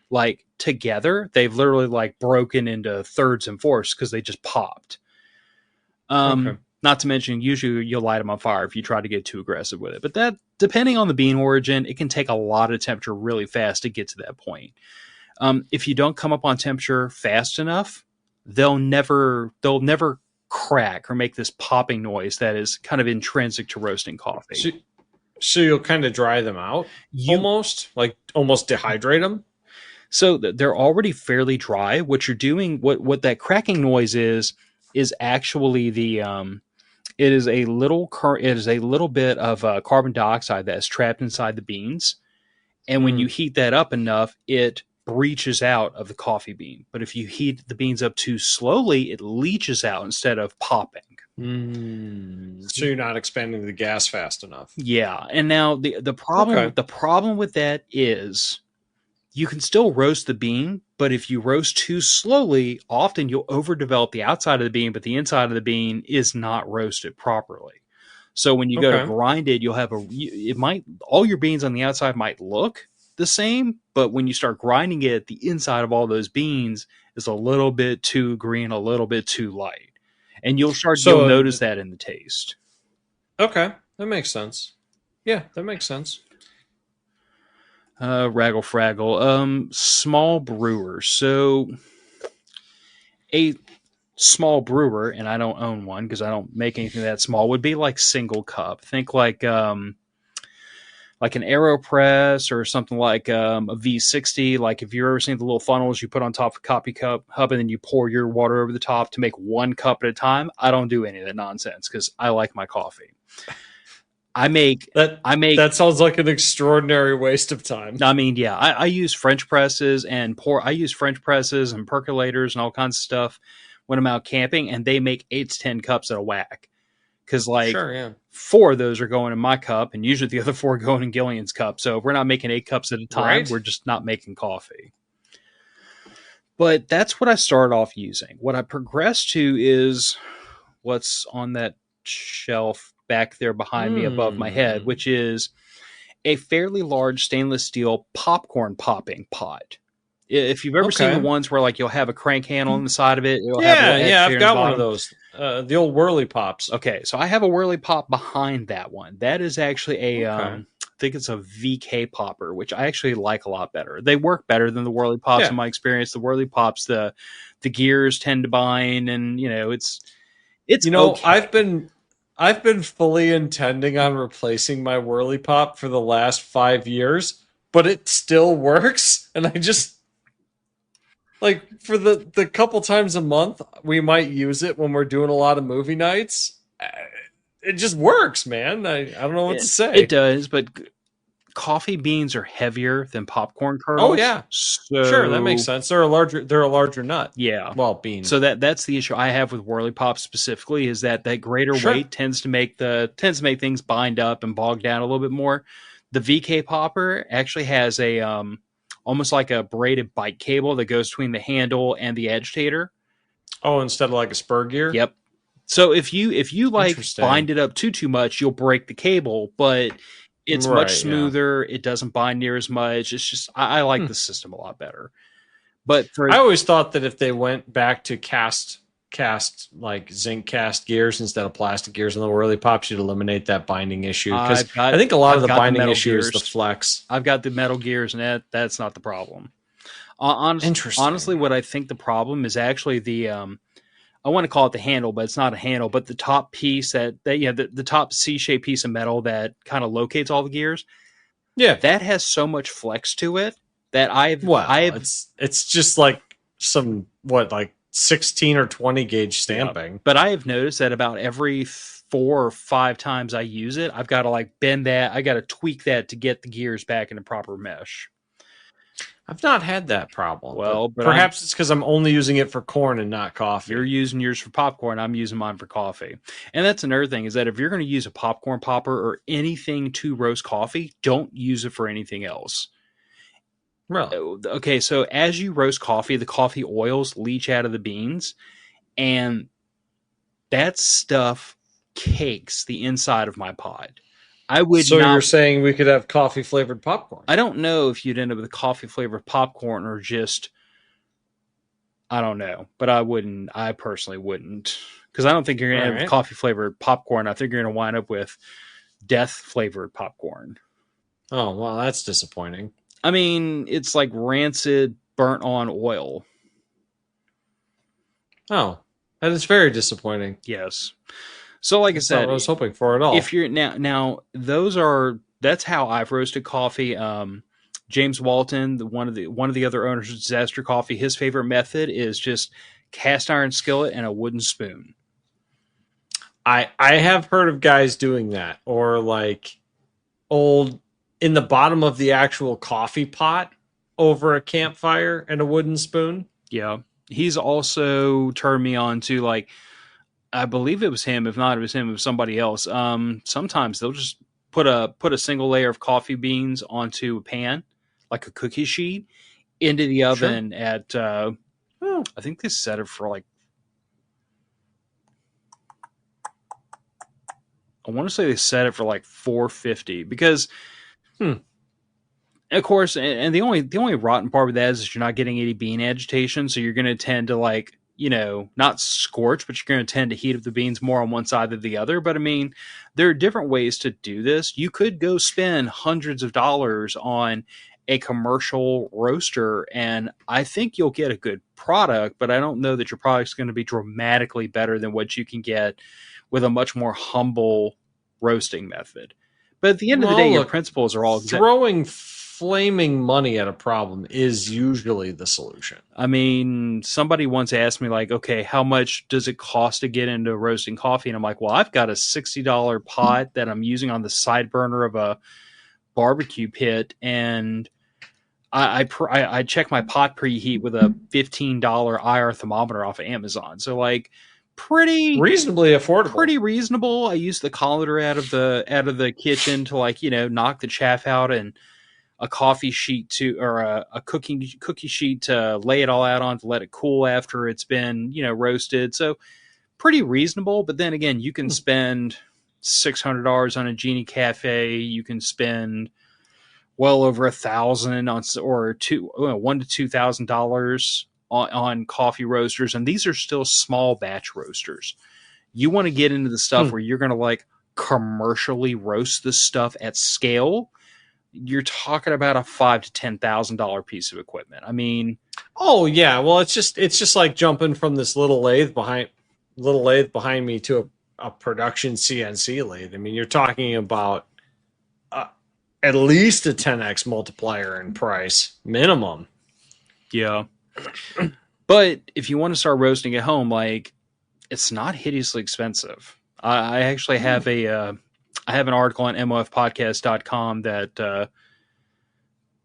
Speaker 1: like together. They've literally like broken into thirds and fourths because they just popped.
Speaker 2: Okay.
Speaker 1: Not to mention, usually you'll light them on fire if you try to get too aggressive with it. But that, depending on the bean origin, it can take a lot of temperature really fast to get to that point. If you don't come up on temperature fast enough, they'll never crack or make this popping noise that is kind of intrinsic to roasting coffee.
Speaker 2: So, so you'll kind of dry them out,
Speaker 1: You
Speaker 2: almost like almost dehydrate them.
Speaker 1: So they're already fairly dry. What you're doing, what that cracking noise is actually it is a little bit of carbon dioxide that's trapped inside the beans, and when you
Speaker 2: Mm.
Speaker 1: heat that up enough, it breaches out of the coffee bean. But if you heat the beans up too slowly, it leaches out instead of popping.
Speaker 2: Mm. So you're not expanding the gas fast enough.
Speaker 1: Yeah, and now the problem
Speaker 2: Okay.
Speaker 1: the problem with that is you can still roast the bean, But if you roast too slowly, often you'll overdevelop the outside of the bean, but the inside of the bean is not roasted properly. So when you go to
Speaker 2: Okay.
Speaker 1: grind it, you'll have all your beans on the outside might look the same, but when you start grinding it, the inside of all those beans is a little bit too green, a little bit too light. And you'll
Speaker 2: So,
Speaker 1: notice that in the taste.
Speaker 2: okay, that makes sense. Yeah, that makes sense.
Speaker 1: Raggle Fraggle. Small brewer. So a small brewer, and I don't own one because I don't make anything that small, would be like single cup. Think like an AeroPress or something like a V60. Like if you've ever seen the little funnels you put on top of a coffee cup and then you pour your water over the top to make one cup at a time. I don't do any of that nonsense because I like my coffee. I make.
Speaker 2: That sounds like an extraordinary waste of time.
Speaker 1: I mean, yeah, I use French presses and I use French presses and percolators and all kinds of stuff when I'm out camping, and they make 8 to 10 cups at a whack. Because
Speaker 2: Sure, yeah.
Speaker 1: 4 of those are going in my cup, and usually the other 4 going in Gillian's cup. So if we're not making 8 cups at a time,
Speaker 2: Right.
Speaker 1: we're just not making coffee. But that's what I started off using. What I progressed to is what's on that shelf back there behind me above my head, which is a fairly large stainless steel popcorn popping pot. If you've ever seen the ones where like you'll have a crank handle on the side of it, it'll have
Speaker 2: I've got one of those. The old whirly pops.
Speaker 1: Okay, so I have a whirly pop behind that one. That is actually I think it's a VK popper, which I actually like a lot better. They work better than the whirly pops in my experience. The whirly pops, the gears tend to bind, and it's okay.
Speaker 2: I've been fully intending on replacing my whirly pop for the last 5 years, but it still works, and I just like for the couple times a month we might use it when we're doing a lot of movie nights. It just works, man. I don't know what to say.
Speaker 1: It does, but coffee beans are heavier than popcorn kernels.
Speaker 2: Oh yeah, sure, that makes sense. They're a larger nut.
Speaker 1: Yeah,
Speaker 2: well, bean.
Speaker 1: So that's the issue I have with whirly pops specifically, is that greater weight tends to make things bind up and bog down a little bit more. The VK popper actually has a almost like a braided bike cable that goes between the handle and the agitator.
Speaker 2: Oh, instead of like a spur gear?
Speaker 1: Yep. So if you like bind it up too much, you'll break the cable, but it's much smoother. Yeah. It doesn't bind near as much. It's just I like the system a lot better. But
Speaker 2: I always thought that if they went back to cast like zinc cast gears instead of plastic gears on the whirly pops, you'd eliminate that binding issue. Because I think a lot of the binding issue is the flex.
Speaker 1: I've got the metal gears, and that's not the problem.
Speaker 2: Interesting.
Speaker 1: Honestly, what I think the problem is actually the I want to call it the handle, but it's not a handle, but the top piece the top C-shaped piece of metal that kind of locates all the gears.
Speaker 2: Yeah,
Speaker 1: that has so much flex to it that
Speaker 2: it's just like some 16 or 20 gauge stamping.
Speaker 1: Yeah, but I have noticed that about every 4 or 5 times I use it, I've got to bend that. I got to tweak that to get the gears back in a proper mesh.
Speaker 2: I've not had that problem.
Speaker 1: Well,
Speaker 2: but perhaps it's because I'm only using it for corn and not coffee.
Speaker 1: You're using yours for popcorn. I'm using mine for coffee. And that's another thing, is that if you're going to use a popcorn popper or anything to roast coffee, don't use it for anything else.
Speaker 2: Really?
Speaker 1: Okay, so as you roast coffee, the coffee oils leach out of the beans, and that stuff cakes the inside of my pot.
Speaker 2: You're saying we could have coffee flavored popcorn?
Speaker 1: I don't know if you'd end up with a coffee flavored popcorn or just, I don't know, but I personally wouldn't, because I don't think you're going to end up with coffee flavored popcorn. I think you're going to wind up with death flavored popcorn.
Speaker 2: Oh, well, that's disappointing.
Speaker 1: I mean, it's like rancid, burnt on oil.
Speaker 2: Oh, that is very disappointing.
Speaker 1: Yes. So, like I said,
Speaker 2: I was hoping for it all.
Speaker 1: If you're now, that's how I've roasted coffee. James Walton, one of the other owners of Disaster Coffee, his favorite method is just cast iron skillet and a wooden spoon.
Speaker 2: I have heard of guys doing that, or old in the bottom of the actual coffee pot over a campfire and a wooden spoon.
Speaker 1: Yeah, he's also turned me on to I believe it was him. If not, it was him. It was somebody else. Sometimes they'll just put a single layer of coffee beans onto a pan, like a cookie sheet, into the
Speaker 2: Sure.
Speaker 1: oven at, I think they set it for like, I want to say they set it for like 450 because, of course, and the only rotten part with that is you're not getting any bean agitation, so you're going to tend to like, not scorch, but you're going to tend to heat up the beans more on one side than the other. But I mean, there are different ways to do this. You could go spend hundreds of dollars on a commercial roaster, and I think you'll get a good product, but I don't know that your product's going to be dramatically better than what you can get with a much more humble roasting method. But at the end of the day, your
Speaker 2: Look,
Speaker 1: principles are all
Speaker 2: throwing flaming money at a problem is usually the solution.
Speaker 1: I mean, somebody once asked me, like, okay, how much does it cost to get into roasting coffee? And I'm like, well, I've got a $60 pot that I'm using on the side burner of a barbecue pit, and I check my pot preheat with a $15 IR thermometer off of Amazon. So like
Speaker 2: reasonably affordable.
Speaker 1: Pretty reasonable. I use the colander out of the kitchen to like, knock the chaff out, and a coffee sheet or a cookie sheet to lay it all out on to let it cool after it's been, roasted. So pretty reasonable. But then again, you can spend $600 on a Genie Cafe. You can spend well over $1,000 on, or $1,000 to $2,000 on coffee roasters, and these are still small batch roasters. You want to get into the stuff where you're going to like commercially roast this stuff at scale. You're talking about a $5,000 to $10,000 piece of equipment. I mean,
Speaker 2: oh yeah, well it's just like jumping from this little lathe behind me to a production CNC lathe. I mean, you're talking about at least a 10x multiplier in price minimum.
Speaker 1: Yeah. But if you want to start roasting at home, like, it's not hideously expensive. I actually have I have an article on mofpodcast.com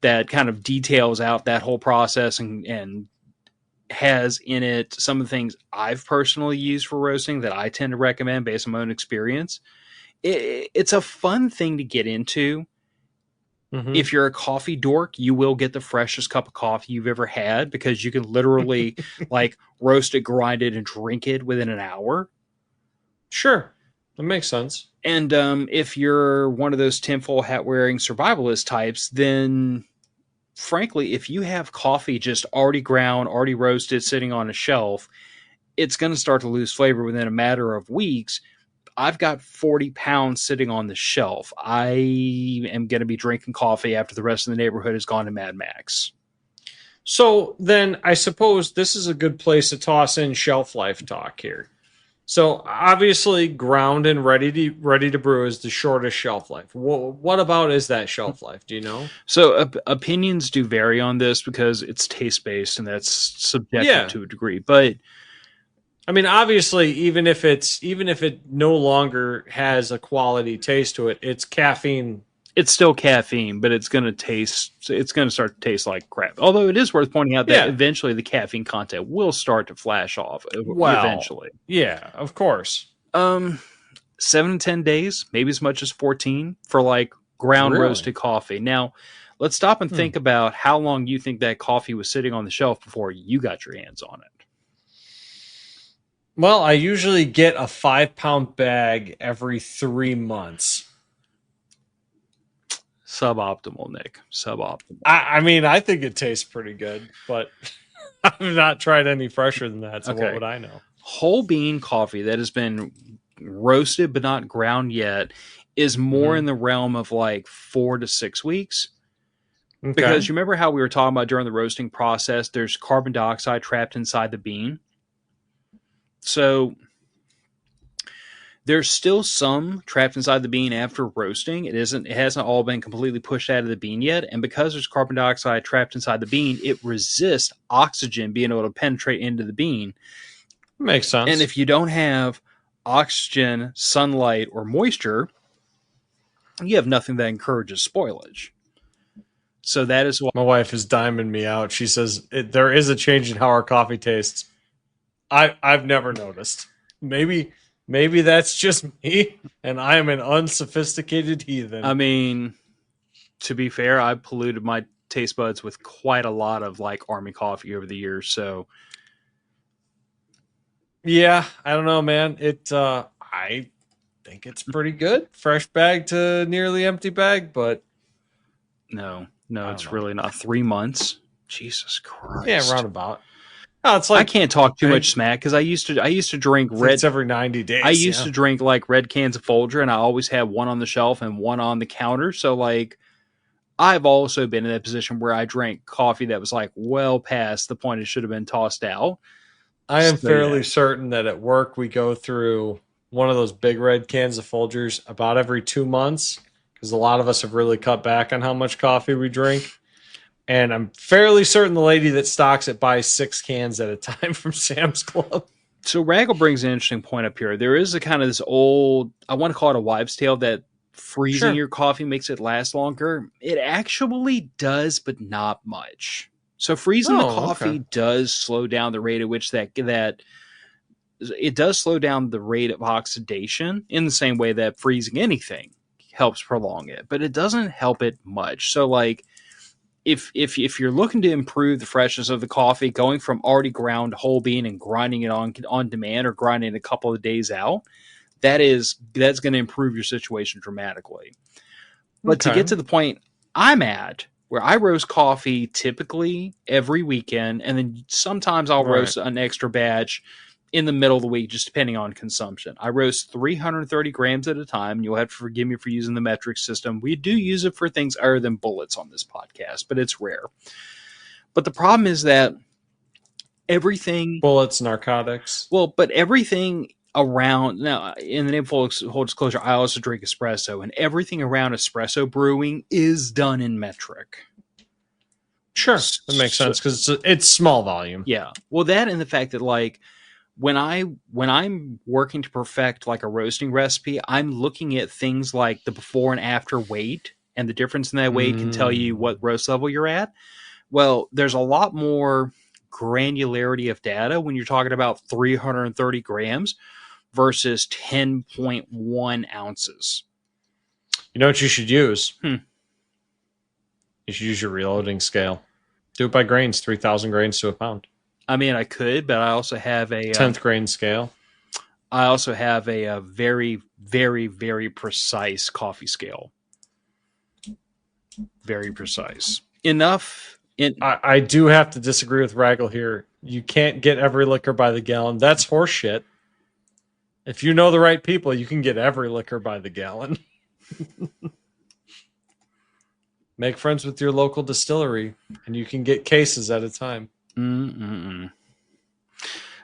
Speaker 1: that kind of details out that whole process and has in it some of the things I've personally used for roasting that I tend to recommend based on my own experience. It's a fun thing to get into. Mm-hmm. If you're a coffee dork, you will get the freshest cup of coffee you've ever had because you can literally like roast it, grind it, and drink it within an hour.
Speaker 2: Sure. That makes sense.
Speaker 1: And if you're one of those tinfoil hat wearing survivalist types, then frankly, if you have coffee just already ground, already roasted, sitting on a shelf, it's going to start to lose flavor within a matter of weeks. I've got 40 pounds sitting on the shelf. I am going to be drinking coffee after the rest of the neighborhood has gone to Mad Max.
Speaker 2: So then I suppose this is a good place to toss in shelf life talk here. So obviously ground and ready to brew is the shortest shelf life. What about is that shelf life? Do you know?
Speaker 1: So opinions do vary on this because it's taste based and that's subjective to a degree. But
Speaker 2: I mean, obviously, even if it no longer has a quality taste to it, it's caffeine.
Speaker 1: It's still caffeine, but it's going to start to taste like crap. Although it is worth pointing out that eventually the caffeine content will start to flash off. Eventually.
Speaker 2: Yeah, of course.
Speaker 1: 7 to 10 days, maybe as much as 14 for like ground roasted coffee. Now, let's stop and think about how long you think that coffee was sitting on the shelf before you got your hands on it.
Speaker 2: Well, I usually get a 5-pound bag every 3 months.
Speaker 1: Suboptimal, Nick. Suboptimal.
Speaker 2: I mean, I think it tastes pretty good, but I've not tried any fresher than that, so what would I know?
Speaker 1: Whole bean coffee that has been roasted but not ground yet is more in the realm of like 4 to 6 weeks. Okay. Because you remember how we were talking about during the roasting process, there's carbon dioxide trapped inside the bean. So there's still some trapped inside the bean after roasting. It hasn't all been completely pushed out of the bean yet. And because there's carbon dioxide trapped inside the bean, it resists oxygen being able to penetrate into the bean.
Speaker 2: Makes sense.
Speaker 1: And if you don't have oxygen, sunlight, or moisture, you have nothing that encourages spoilage. So that is why
Speaker 2: my wife is diming me out. She says there is a change in how our coffee tastes. I've never noticed. Maybe that's just me, and I am an unsophisticated heathen.
Speaker 1: I mean, to be fair, I polluted my taste buds with quite a lot of like Army coffee over the years. So
Speaker 2: Yeah, I don't know, man. I think it's pretty good. Fresh bag to nearly empty bag, but
Speaker 1: no,
Speaker 2: I don't
Speaker 1: it's
Speaker 2: know.
Speaker 1: really not 3 months. Jesus
Speaker 2: Yeah,
Speaker 1: Christ.
Speaker 2: roundabout. Oh, it's
Speaker 1: I
Speaker 2: like
Speaker 1: can't talk too much smack because I used to drink
Speaker 2: it's
Speaker 1: red.
Speaker 2: every 90
Speaker 1: I
Speaker 2: days.
Speaker 1: used
Speaker 2: Yeah.
Speaker 1: to drink like red cans of Folger, and I always had one on the shelf and one on the counter. So like, I've also been in a position where I drank coffee that was like well past the point it should have been tossed out.
Speaker 2: I am
Speaker 1: So yeah,
Speaker 2: fairly certain that at work we go through one of those big red cans of Folgers about every 2 months because a lot of us have really cut back on how much coffee we drink. And I'm fairly certain the lady that stocks it buys 6 cans at a time from Sam's Club.
Speaker 1: so Raggle brings an interesting point up here. There is a kind of this old, I want to call it a wives' tale, that freezing
Speaker 2: Sure.
Speaker 1: your coffee makes it last longer. It actually does, but not much. So freezing the
Speaker 2: Oh, okay.
Speaker 1: coffee does slow down the rate at which that it does slow down the rate of oxidation in the same way that freezing anything helps prolong it, but it doesn't help it much. So like if you're looking to improve the freshness of the coffee, going from already ground whole bean and grinding it on demand or grinding a couple of days out, that's going to improve your situation dramatically. But to
Speaker 2: Okay.
Speaker 1: get to the point I'm at, where I roast coffee typically every weekend, and then sometimes I'll
Speaker 2: Right.
Speaker 1: roast an extra batch in the middle of the week, just depending on consumption. I roast 330 grams at a time. You'll have to forgive me for using the metric system. We do use it for things other than bullets on this podcast, but it's rare. But the problem is that everything,
Speaker 2: Bullets, narcotics.
Speaker 1: but everything around now, in the name of full disclosure, I also drink espresso, and everything around espresso brewing is done in metric.
Speaker 2: Sure. That makes sense because it's small volume.
Speaker 1: Yeah. Well, that and the fact that like when I'm working to perfect like a roasting recipe, I'm looking at things like the before and after weight, and the difference in that weight can tell you what roast level you're at. Well, there's a lot more granularity of data when you're talking about 330 grams versus 10.1 ounces.
Speaker 2: You know what you should use?
Speaker 1: Hmm.
Speaker 2: You should use your reloading scale. Do it by grains, 3,000 grains to a pound.
Speaker 1: I mean, I could, but I also have a
Speaker 2: 10th grain scale.
Speaker 1: I also have a very, very, very precise coffee scale. Very precise. Enough.
Speaker 2: I do have to disagree with Raggle here. You can't get every liquor by the gallon. That's horseshit. If you know the right people, you can get every liquor by the gallon. Make friends with your local distillery, and you can get cases at a time.
Speaker 1: Mm-mm-mm.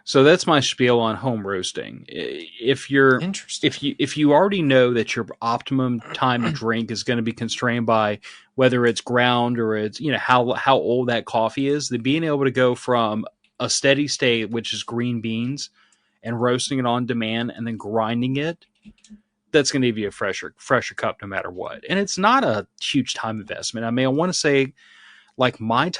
Speaker 1: So that's my spiel on home roasting. If you already know that your optimum time to drink is going to be constrained by whether it's ground or it's how old that coffee is, then being able to go from a steady state, which is green beans, and roasting it on demand and then grinding it, that's going to give you a fresher cup no matter what. And it's not a huge time investment. I mean, I want to say like my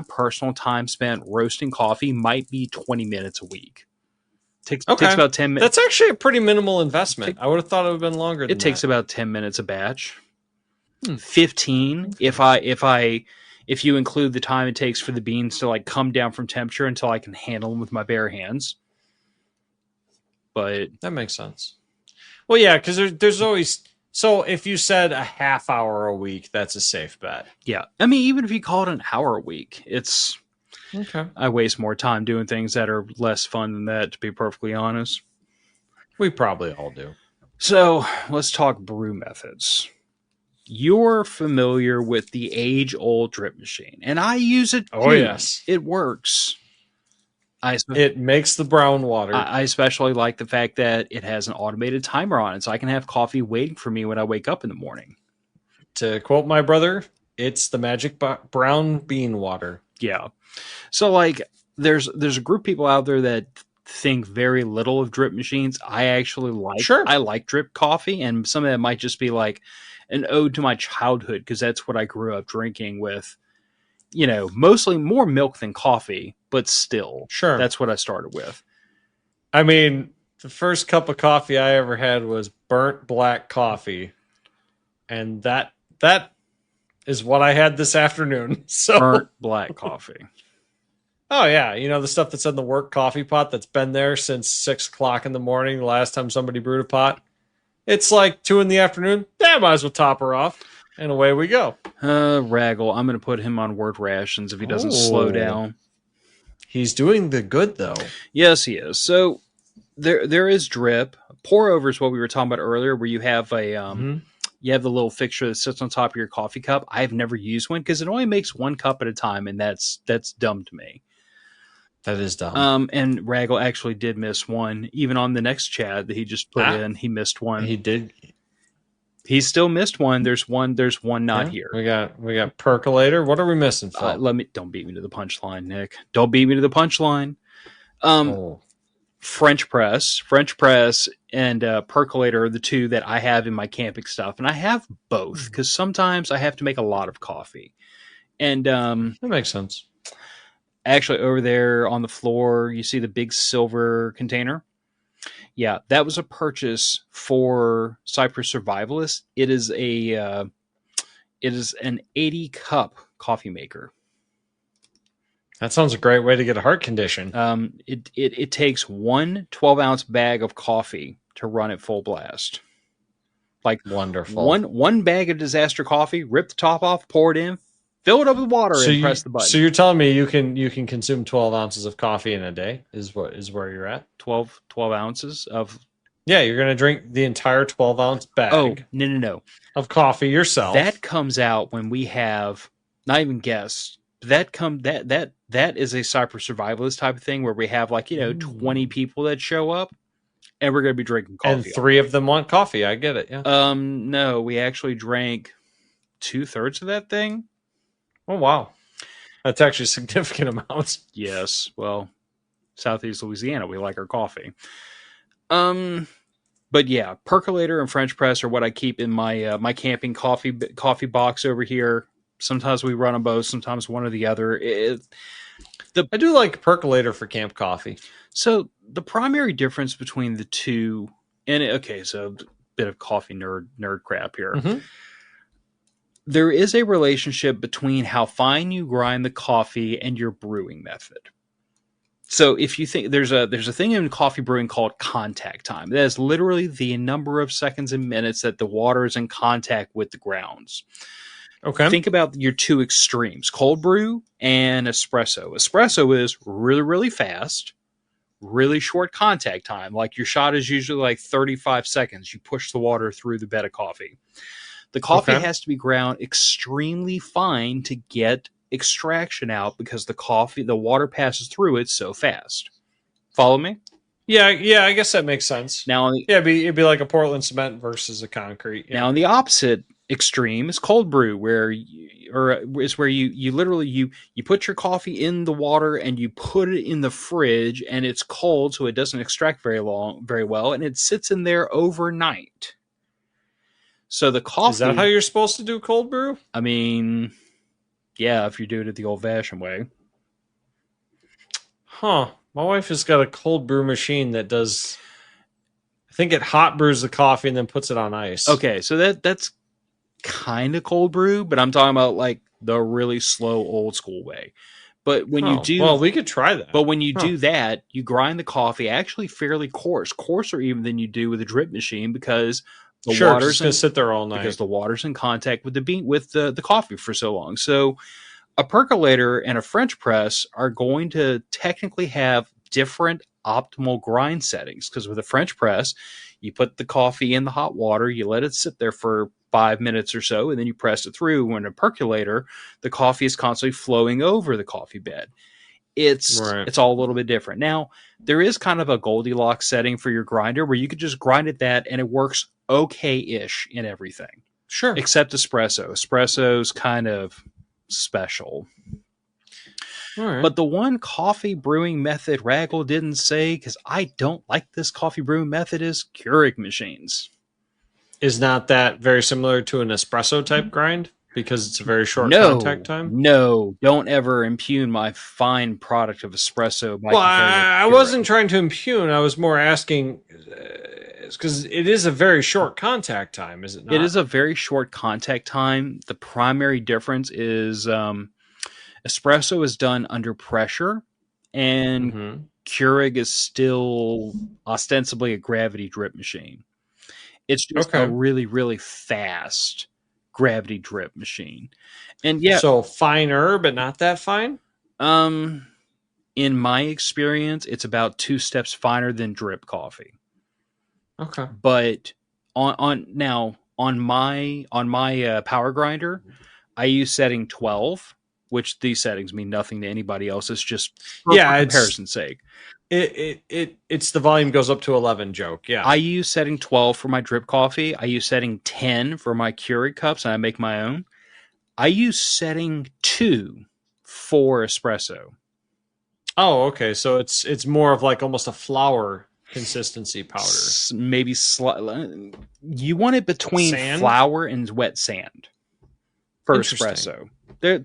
Speaker 1: personal time spent roasting coffee might be 20 minutes a week. Takes about 10 minutes.
Speaker 2: That's actually a pretty minimal investment. I would have thought it would have been longer than
Speaker 1: It takes
Speaker 2: that.
Speaker 1: about 10 minutes a batch. 15 if you include the time it takes for the beans to like come down from temperature until I can handle them with my bare hands. But
Speaker 2: that makes sense. Well, yeah, because there's always. So if you said a half hour a week, that's a safe bet.
Speaker 1: Yeah. I mean, even if you call it an hour a week, it's
Speaker 2: okay.
Speaker 1: I waste more time doing things that are less fun than that, to be perfectly honest.
Speaker 2: We probably all do.
Speaker 1: So let's talk brew methods. You're familiar with the age-old drip machine, and I use it too.
Speaker 2: Oh, yes.
Speaker 1: It works.
Speaker 2: It makes the brown water.
Speaker 1: I especially like the fact that it has an automated timer on it, so I can have coffee waiting for me when I wake up in the morning.
Speaker 2: To quote my brother, it's the magic brown bean water.
Speaker 1: Yeah. So like there's a group of people out there that think very little of drip machines. I actually like I like drip coffee, and some of that might just be like an ode to my childhood because that's what I grew up drinking with. Mostly more milk than coffee, but still, that's what I started with.
Speaker 2: I mean, the first cup of coffee I ever had was burnt black coffee, and that is what I had this afternoon. So,
Speaker 1: Burnt black coffee.
Speaker 2: oh yeah, the stuff that's in the work coffee pot that's been there since 6 o'clock in the morning. The last time somebody brewed a pot, it's like 2 in the afternoon. Yeah, might as well top her off, and away we go.
Speaker 1: Raggle, I'm going to put him on word rations if he doesn't slow down.
Speaker 2: He's doing the good though.
Speaker 1: Yes, he is. So there is drip. Pour over is what we were talking about earlier, where you have a you have the little fixture that sits on top of your coffee cup. I've never used one because it only makes one cup at a time, and that's dumb to me.
Speaker 2: That is dumb.
Speaker 1: And Raggle actually did miss one. Even on the next chat that he just put in, he missed one.
Speaker 2: He did.
Speaker 1: He still missed one. There's one not here.
Speaker 2: We got percolator. What are we missing, Phil?
Speaker 1: Don't beat me to the punchline, Nick. Don't beat me to the punchline. French press, and percolator are the two that I have in my camping stuff, and I have both because sometimes I have to make a lot of coffee. And
Speaker 2: that makes sense.
Speaker 1: Actually, over there on the floor, you see the big silver container. Yeah, that was a purchase for Cypress Survivalist. It is an 80 cup coffee maker.
Speaker 2: That sounds a great way to get a heart condition.
Speaker 1: It takes one 12-ounce bag of coffee to run at full blast. Like
Speaker 2: wonderful.
Speaker 1: One bag of disaster coffee, rip the top off, pour it in, fill it up with water, and press the button.
Speaker 2: So you're telling me you can consume 12 ounces of coffee in a day is where you're at?
Speaker 1: 12 ounces of...
Speaker 2: Yeah, you're going to drink the entire 12-ounce bag.
Speaker 1: Oh, no.
Speaker 2: Of coffee yourself.
Speaker 1: That comes out when we have, not even guests, that is a Cypress Survivalist type of thing where we have 20 people that show up and we're going to be drinking coffee.
Speaker 2: And 3 of them want coffee. I get it. Yeah.
Speaker 1: No, we actually drank 2/3 of that thing.
Speaker 2: Oh, wow. That's actually significant amounts.
Speaker 1: Yes. Well, Southeast Louisiana, we like our coffee. But yeah, percolator and French press are what I keep in my my camping coffee box over here. Sometimes we run them both, sometimes one or the other.
Speaker 2: I do like percolator for camp coffee.
Speaker 1: So the primary difference between the two, so a bit of coffee nerd crap here. Mm-hmm. There is a relationship between how fine you grind the coffee and your brewing method. So if you think there's a thing in coffee brewing called contact time. That is literally the number of seconds and minutes that the water is in contact with the grounds. Okay. Think about your two extremes, cold brew and espresso. Espresso is really, really fast, really short contact time. Like your shot is usually like 35 seconds. You push the water through the bed of coffee. The coffee has to be ground extremely fine to get extraction out because the water passes through it so fast. Follow me?
Speaker 2: Yeah, I guess that makes sense.
Speaker 1: Now,
Speaker 2: it'd be like a Portland cement versus a concrete. Yeah.
Speaker 1: Now, on the opposite extreme is cold brew, where you literally put your coffee in the water and you put it in the fridge and it's cold, so it doesn't extract very well, and it sits in there overnight. So the coffee...
Speaker 2: Is that how you're supposed to do cold brew?
Speaker 1: I mean, yeah, if you do it the old-fashioned way.
Speaker 2: Huh. My wife has got a cold brew machine that does... I think it hot brews the coffee and then puts it on ice.
Speaker 1: Okay, so that's kind of cold brew, but I'm talking about like the really slow old school way. But when you do...
Speaker 2: Well, we could try that.
Speaker 1: But when you do that, you grind the coffee actually fairly coarser even than you do with a drip machine because... The water's
Speaker 2: going to sit there all night
Speaker 1: because the water's in contact with the coffee for so long. So a percolator and a French press are going to technically have different optimal grind settings because with a French press, you put the coffee in the hot water, you let it sit there for 5 minutes or so, and then you press it through. When a percolator, the coffee is constantly flowing over the coffee bed. It's all a little bit different. Now, there is kind of a Goldilocks setting for your grinder where you could just grind it and it works okay-ish in everything.
Speaker 2: Sure.
Speaker 1: Except espresso. Espresso's kind of special. All right. But the one coffee brewing method Raggle didn't say, because I don't like this coffee brewing method, is Keurig machines.
Speaker 2: Is not that very similar to an espresso type grind? Because it's a very short contact time?
Speaker 1: No, don't ever impugn my fine product of espresso.
Speaker 2: Well, I wasn't trying to impugn. I was more asking, is? Because it is a very short contact time, is it not?
Speaker 1: It is a very short contact time. The primary difference is espresso is done under pressure, and
Speaker 2: Mm-hmm.
Speaker 1: Keurig is still ostensibly a gravity drip machine. It's just a
Speaker 2: Okay.
Speaker 1: really, really fast gravity drip machine. And yeah,
Speaker 2: So finer, but not that fine?
Speaker 1: um, in my experience, it's about 2 steps finer than drip coffee.
Speaker 2: Okay.
Speaker 1: But on my power grinder, I use setting 12, which these settings mean nothing to anybody else. It's just for
Speaker 2: Yeah,
Speaker 1: comparison's sake.
Speaker 2: it's the volume goes up to 11 joke. Yeah.
Speaker 1: I use setting 12 for my drip coffee. I use setting 10 for my Keurig cups, and I make my own. I use setting 2 for espresso.
Speaker 2: Oh, okay. So it's more of like almost a flour consistency powder.
Speaker 1: Maybe slightly. You want it between
Speaker 2: Sand?
Speaker 1: flour and wet sand for
Speaker 2: Interesting.
Speaker 1: espresso. There,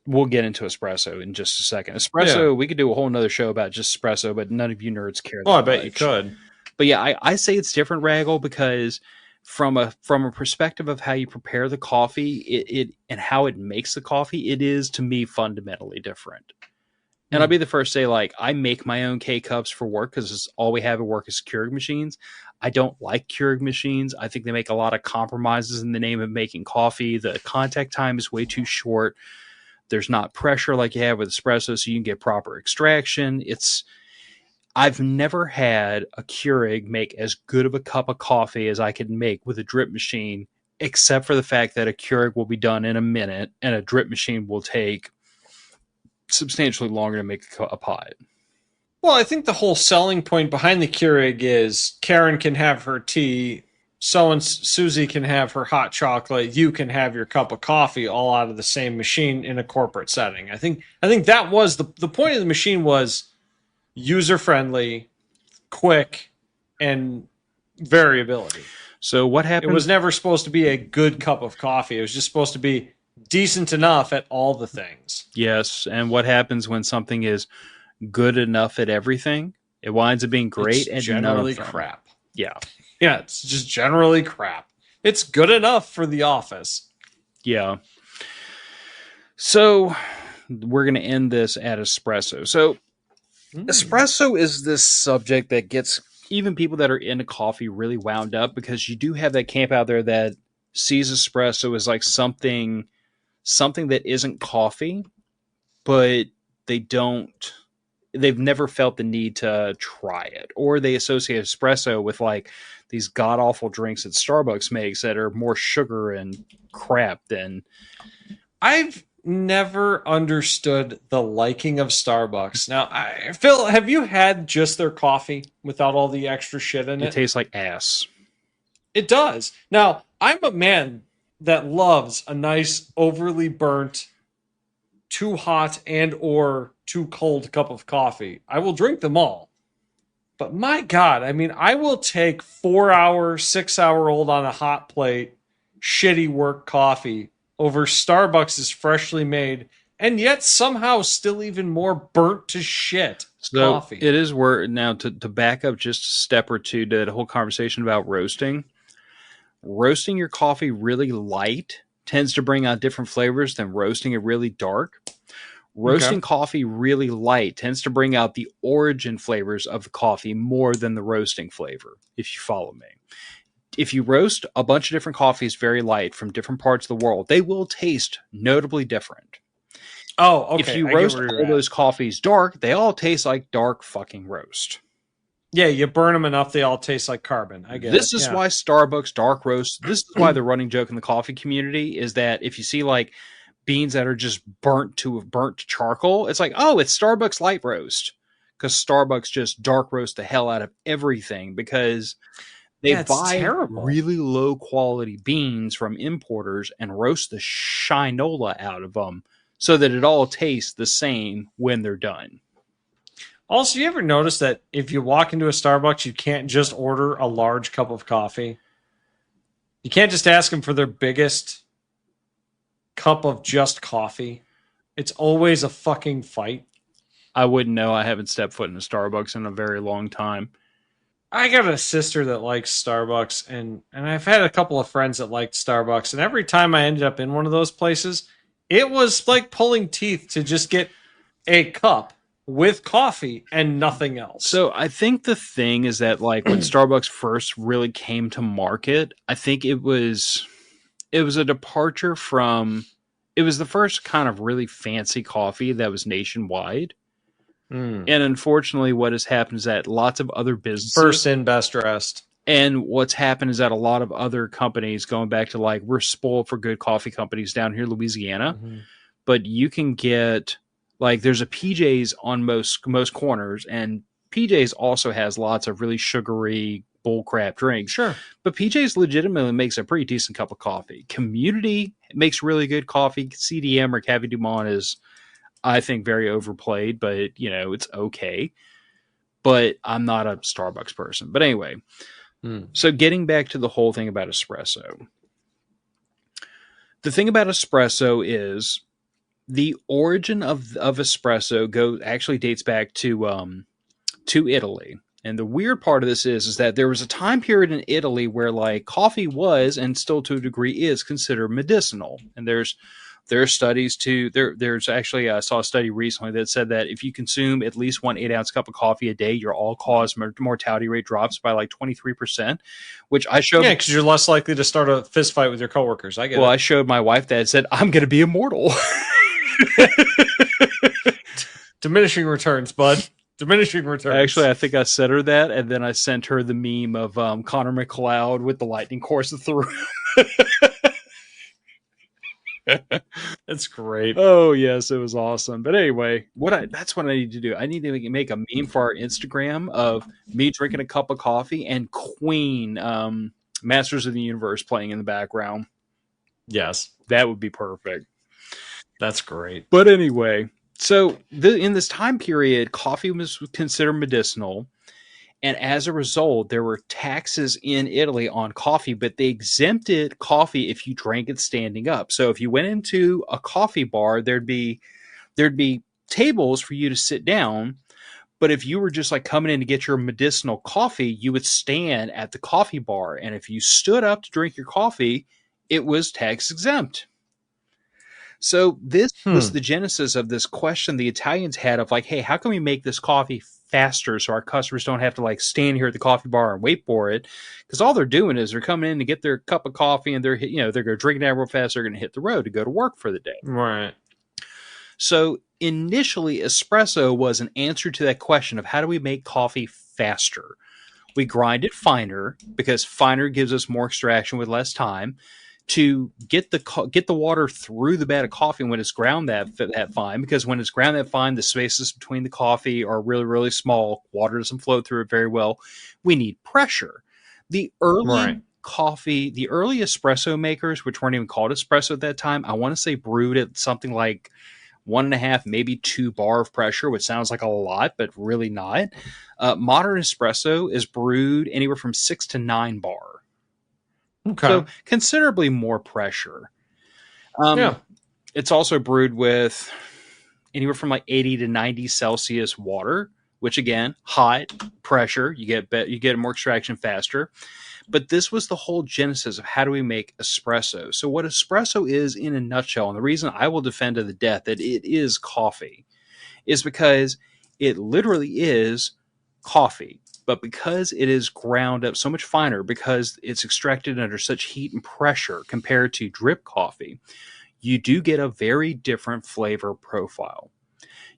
Speaker 1: we'll get into espresso in just a second. Espresso, we could do a whole nother show about just espresso, but none of you nerds care.
Speaker 2: Oh, I bet you could.
Speaker 1: But yeah, I say it's different, Raggle, because from a perspective of how you prepare the coffee, it and how it makes the coffee, it is to me fundamentally different. And I'll be the first to say, like, I make my own K cups for work because all we have at work is Keurig machines. I don't like Keurig machines. I think they make a lot of compromises in the name of making coffee. The contact time is way too short. There's not pressure like you have with espresso, so you can get proper extraction. I've never had a Keurig make as good of a cup of coffee as I could make with a drip machine, except for the fact that a Keurig will be done in a minute and a drip machine will take substantially longer to make a pot.
Speaker 2: Well, I think the whole selling point behind the Keurig is Karen can have her tea, so and Susie can have her hot chocolate, you can have your cup of coffee, all out of the same machine in a corporate setting. I think that was the point of the machine was user friendly, quick, and variability.
Speaker 1: So what happened?
Speaker 2: It was never supposed to be a good cup of coffee. It was just supposed to be decent enough at all the things.
Speaker 1: Yes, and what happens when something is good enough at everything? It winds up being great
Speaker 2: It's
Speaker 1: and
Speaker 2: generally
Speaker 1: none of them.
Speaker 2: crap.
Speaker 1: Yeah.
Speaker 2: Yeah, it's just generally crap. It's good enough for the office.
Speaker 1: Yeah. So we're going to end this at espresso. So espresso is this subject that gets even people that are into coffee really wound up, because you do have that camp out there that sees espresso as like something that isn't coffee, but they've never felt the need to try it, or they associate espresso with like these god awful drinks that Starbucks makes that are more sugar and crap than.
Speaker 2: I've never understood the liking of Starbucks. Now, Phil, have you had just their coffee without all the extra shit in it?
Speaker 1: It tastes like ass.
Speaker 2: It does. Now, I'm a man that loves a nice, overly burnt, too hot and or too cold cup of coffee. I will drink them all. But my God, I mean, I will take 4-hour, 6-hour old on a hot plate, shitty work coffee over Starbucks' freshly made and yet somehow still even more burnt to shit coffee.
Speaker 1: It is where now to back up just a step or two to the whole conversation about roasting. Roasting your coffee really light tends to bring out different flavors than roasting it really dark. Roasting coffee really light tends to bring out the origin flavors of the coffee more than the roasting flavor, if you follow me. If you roast a bunch of different coffees very light from different parts of the world, they will taste notably different.
Speaker 2: Oh, okay.
Speaker 1: If you roast all those coffees dark, they all taste like dark fucking roast.
Speaker 2: Yeah, you burn them enough, they all taste like carbon. I get
Speaker 1: This is why Starbucks dark roast, this is why the running joke in the coffee community is that if you see like beans that are just burnt to charcoal, it's like, oh, it's Starbucks light roast, because Starbucks just dark roast the hell out of everything, because they buy really low quality beans from importers and roast the shinola out of them so that it all tastes the same when they're done.
Speaker 2: Also, you ever notice that if you walk into a Starbucks, you can't just order a large cup of coffee? You can't just ask them for their biggest cup of just coffee. It's always a fucking fight.
Speaker 1: I wouldn't know. I haven't stepped foot in a Starbucks in a very long time.
Speaker 2: I got a sister that likes Starbucks, and I've had a couple of friends that liked Starbucks, and every time I ended up in one of those places, it was like pulling teeth to just get a cup with coffee and nothing else.
Speaker 1: So I think the thing is that, like, when Starbucks first really came to market, I think it was a departure from, it was the first kind of really fancy coffee that was nationwide. And unfortunately, what has happened is that lots of other businesses,
Speaker 2: first in, best dressed.
Speaker 1: And what's happened is that a lot of other companies, going back to, like, we're spoiled for good coffee companies down here in Louisiana, but you can get, like, there's a PJ's on most corners, and PJ's also has lots of really sugary bullcrap drinks.
Speaker 2: Sure.
Speaker 1: But PJ's legitimately makes a pretty decent cup of coffee. Community makes really good coffee. CDM or Cafe Du Monde is, I think, very overplayed, but, you know, it's okay. But I'm not a Starbucks person. But anyway, so getting back to the whole thing about espresso. The thing about espresso is the origin of espresso actually dates back to Italy. And the weird part of this is that there was a time period in Italy where, like, coffee was, and still to a degree is, considered medicinal. And there's studies there's actually, I saw a study recently that said that if you consume at least 1 8-ounce cup of coffee a day, your all-cause mortality rate drops by like 23%, which I showed.
Speaker 2: Yeah, because you're less likely to start a fist fight with your coworkers. I get it.
Speaker 1: Well, I showed my wife that. It said, I'm going to be immortal.
Speaker 2: Diminishing returns, bud. Diminishing returns.
Speaker 1: Actually, I think I sent her that, and then I sent her the meme of Connor McLeod with the lightning coursing through.
Speaker 2: That's great.
Speaker 1: Oh yes, it was awesome. But anyway, that's what I need to do. I need to make a meme for our Instagram of me drinking a cup of coffee and Queen, Masters of the Universe, playing in the background.
Speaker 2: Yes,
Speaker 1: that would be perfect.
Speaker 2: That's great.
Speaker 1: But anyway, so in this time period, coffee was considered medicinal. And as a result, there were taxes in Italy on coffee, but they exempted coffee if you drank it standing up. So if you went into a coffee bar, there'd be tables for you to sit down. But if you were just like coming in to get your medicinal coffee, you would stand at the coffee bar. And if you stood up to drink your coffee, it was tax exempt. So this was the genesis of this question the Italians had of, like, hey, how can we make this coffee faster so our customers don't have to, like, stand here at the coffee bar and wait for it? Because all they're doing is they're coming in to get their cup of coffee, and they're going to drink that real fast. They're going to hit the road to go to work for the day.
Speaker 2: Right.
Speaker 1: So initially, espresso was an answer to that question of how do we make coffee faster? We grind it finer because finer gives us more extraction with less time. To get the water through the bag of coffee when it's ground that fine, because when it's ground that fine, the spaces between the coffee are really, really small. Water doesn't flow through it very well. We need pressure. The early espresso makers, which weren't even called espresso at that time, I want to say brewed at something like 1.5, maybe 2 bar of pressure, which sounds like a lot, but really not. Modern espresso is brewed anywhere from 6 to 9 bar.
Speaker 2: Okay.
Speaker 1: So considerably more pressure. It's also brewed with anywhere from like 80 to 90 Celsius water, which again, hot pressure, you get more extraction faster. But this was the whole genesis of how do we make espresso. So what espresso is in a nutshell, and the reason I will defend to the death that it is coffee, is because it literally is coffee. But because it is ground up so much finer, because it's extracted under such heat and pressure compared to drip coffee, you do get a very different flavor profile.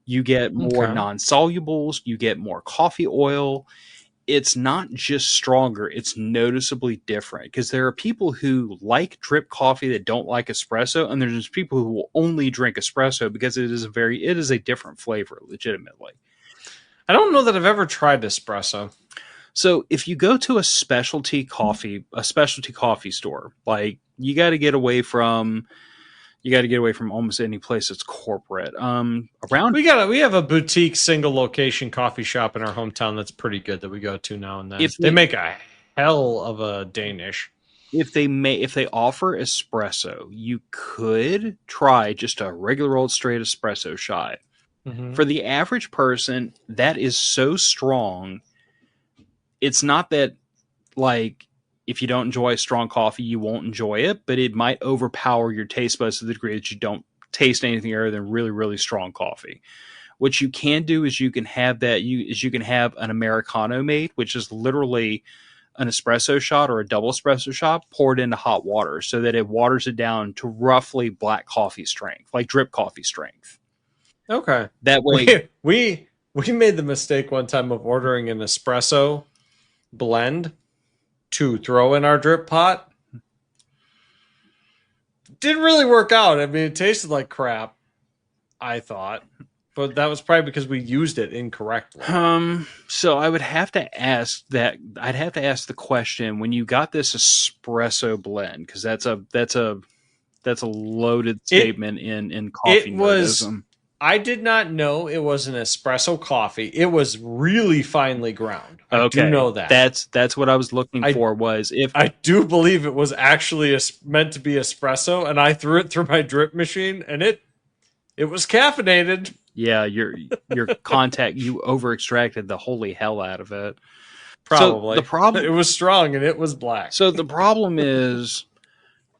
Speaker 1: You get more non-solubles, you get more coffee oil. It's not just stronger, it's noticeably different, because there are people who like drip coffee that don't like espresso, and there's people who will only drink espresso because it is a different flavor, legitimately.
Speaker 2: I don't know that I've ever tried espresso.
Speaker 1: So if you go to a specialty coffee store, like, you got to get away from almost any place that's corporate.
Speaker 2: We have a boutique single location coffee shop in our hometown that's pretty good that we go to now and then. They make a hell of a Danish.
Speaker 1: If they offer espresso, you could try just a regular old straight espresso shot. Mm-hmm. For the average person, that is so strong. it's not that, like, if you don't enjoy strong coffee, you won't enjoy it, but it might overpower your taste buds to the degree that you don't taste anything other than really, really strong coffee. What you can do is you can have an Americano made, which is literally an espresso shot or a double espresso shot poured into hot water so that it waters it down to roughly black coffee strength, like drip coffee strength.
Speaker 2: Okay.
Speaker 1: That way,
Speaker 2: We made the mistake one time of ordering an espresso blend to throw in our drip pot. Didn't really work out. I mean, it tasted like crap, I thought. But that was probably because we used it incorrectly.
Speaker 1: so I would have to ask that. I'd have to ask the question when you got this espresso blend, because that's a loaded statement in coffee nerdism.
Speaker 2: I did not know it was an espresso coffee. It was really finely ground. I do know that.
Speaker 1: That's what I was looking for. Was if
Speaker 2: I do believe it was actually meant to be espresso, and I threw it through my drip machine, and it was caffeinated.
Speaker 1: Yeah, your contact, you over extracted the holy hell out of it.
Speaker 2: Probably.
Speaker 1: So the problem,
Speaker 2: it was strong and it was black.
Speaker 1: So the problem is,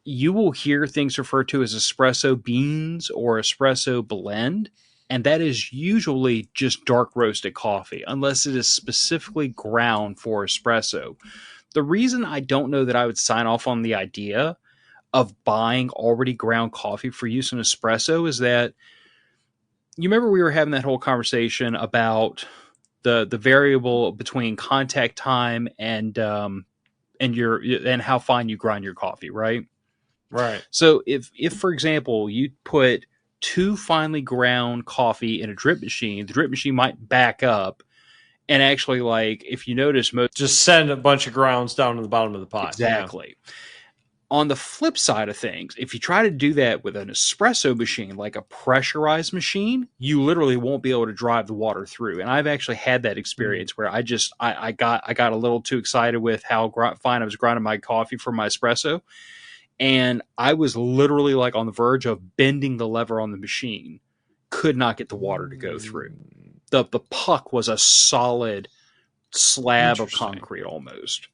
Speaker 1: you will hear things referred to as espresso beans or espresso blend, and that is usually just dark roasted coffee, unless it is specifically ground for espresso. The reason I don't know that I would sign off on the idea of buying already ground coffee for use in espresso is that, you remember we were having that whole conversation about the variable between contact time and how fine you grind your coffee, right?
Speaker 2: Right.
Speaker 1: So if for example you put too finely ground coffee in a drip machine, the drip machine might back up and actually, like, if you notice,
Speaker 2: just send a bunch of grounds down to the bottom of the pot.
Speaker 1: Exactly. Yeah. On the flip side of things, if you try to do that with an espresso machine, like a pressurized machine, you literally won't be able to drive the water through. And I've actually had that experience where I got a little too excited with how fine I was grinding my coffee for my espresso. And I was literally like on the verge of bending the lever on the machine. Could not get the water to go through. The puck was a solid slab of concrete almost.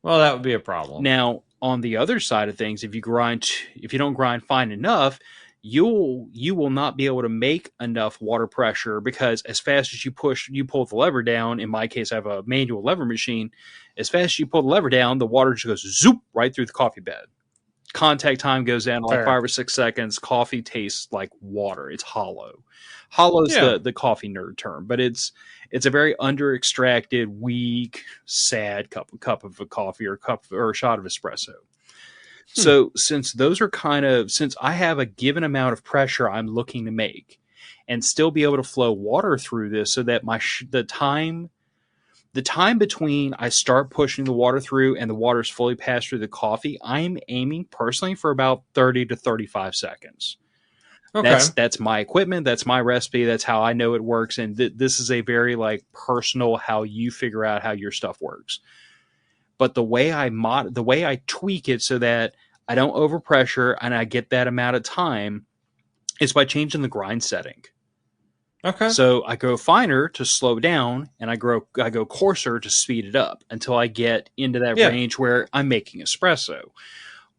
Speaker 2: Well, that would be a problem.
Speaker 1: Now, on the other side of things, if you don't grind fine enough, you will not be able to make enough water pressure, because as fast as you pull the lever down, in my case I have a manual lever machine, as fast as you pull the lever down, the water just goes zoop right through the coffee bed. Contact time goes down to like 5 or 6 seconds. Coffee tastes like water. It's hollow. Hollow's the coffee nerd term, but it's a very under extracted, weak, sad cup of a coffee or a shot of espresso. So since I have a given amount of pressure I'm looking to make and still be able to flow water through this, so that the time between I start pushing the water through and the water's fully passed through the coffee, I'm aiming personally for about 30 to 35 seconds. Okay. That's my equipment. That's my recipe. That's how I know it works. And this is a very like personal, how you figure out how your stuff works. But the way I tweak it so that I don't overpressure and I get that amount of time is by changing the grind setting. Okay. So I go finer to slow down, and I go coarser to speed it up until I get into that range where I'm making espresso.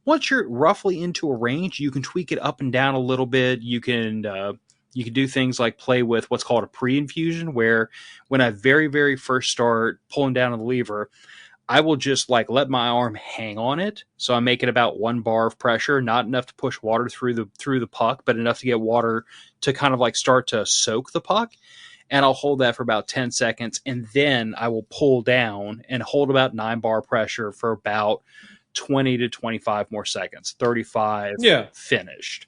Speaker 1: Once you're roughly into a range, you can tweak it up and down a little bit. You can do things like play with what's called a pre-infusion, where when I very, very first start pulling down on the lever, I will just like let my arm hang on it. So I'm making about 1 bar of pressure, not enough to push water through the puck, but enough to get water to kind of like start to soak the puck. And I'll hold that for about 10 seconds. And then I will pull down and hold about 9 bar pressure for about 20 to 25 more seconds, 35 finished.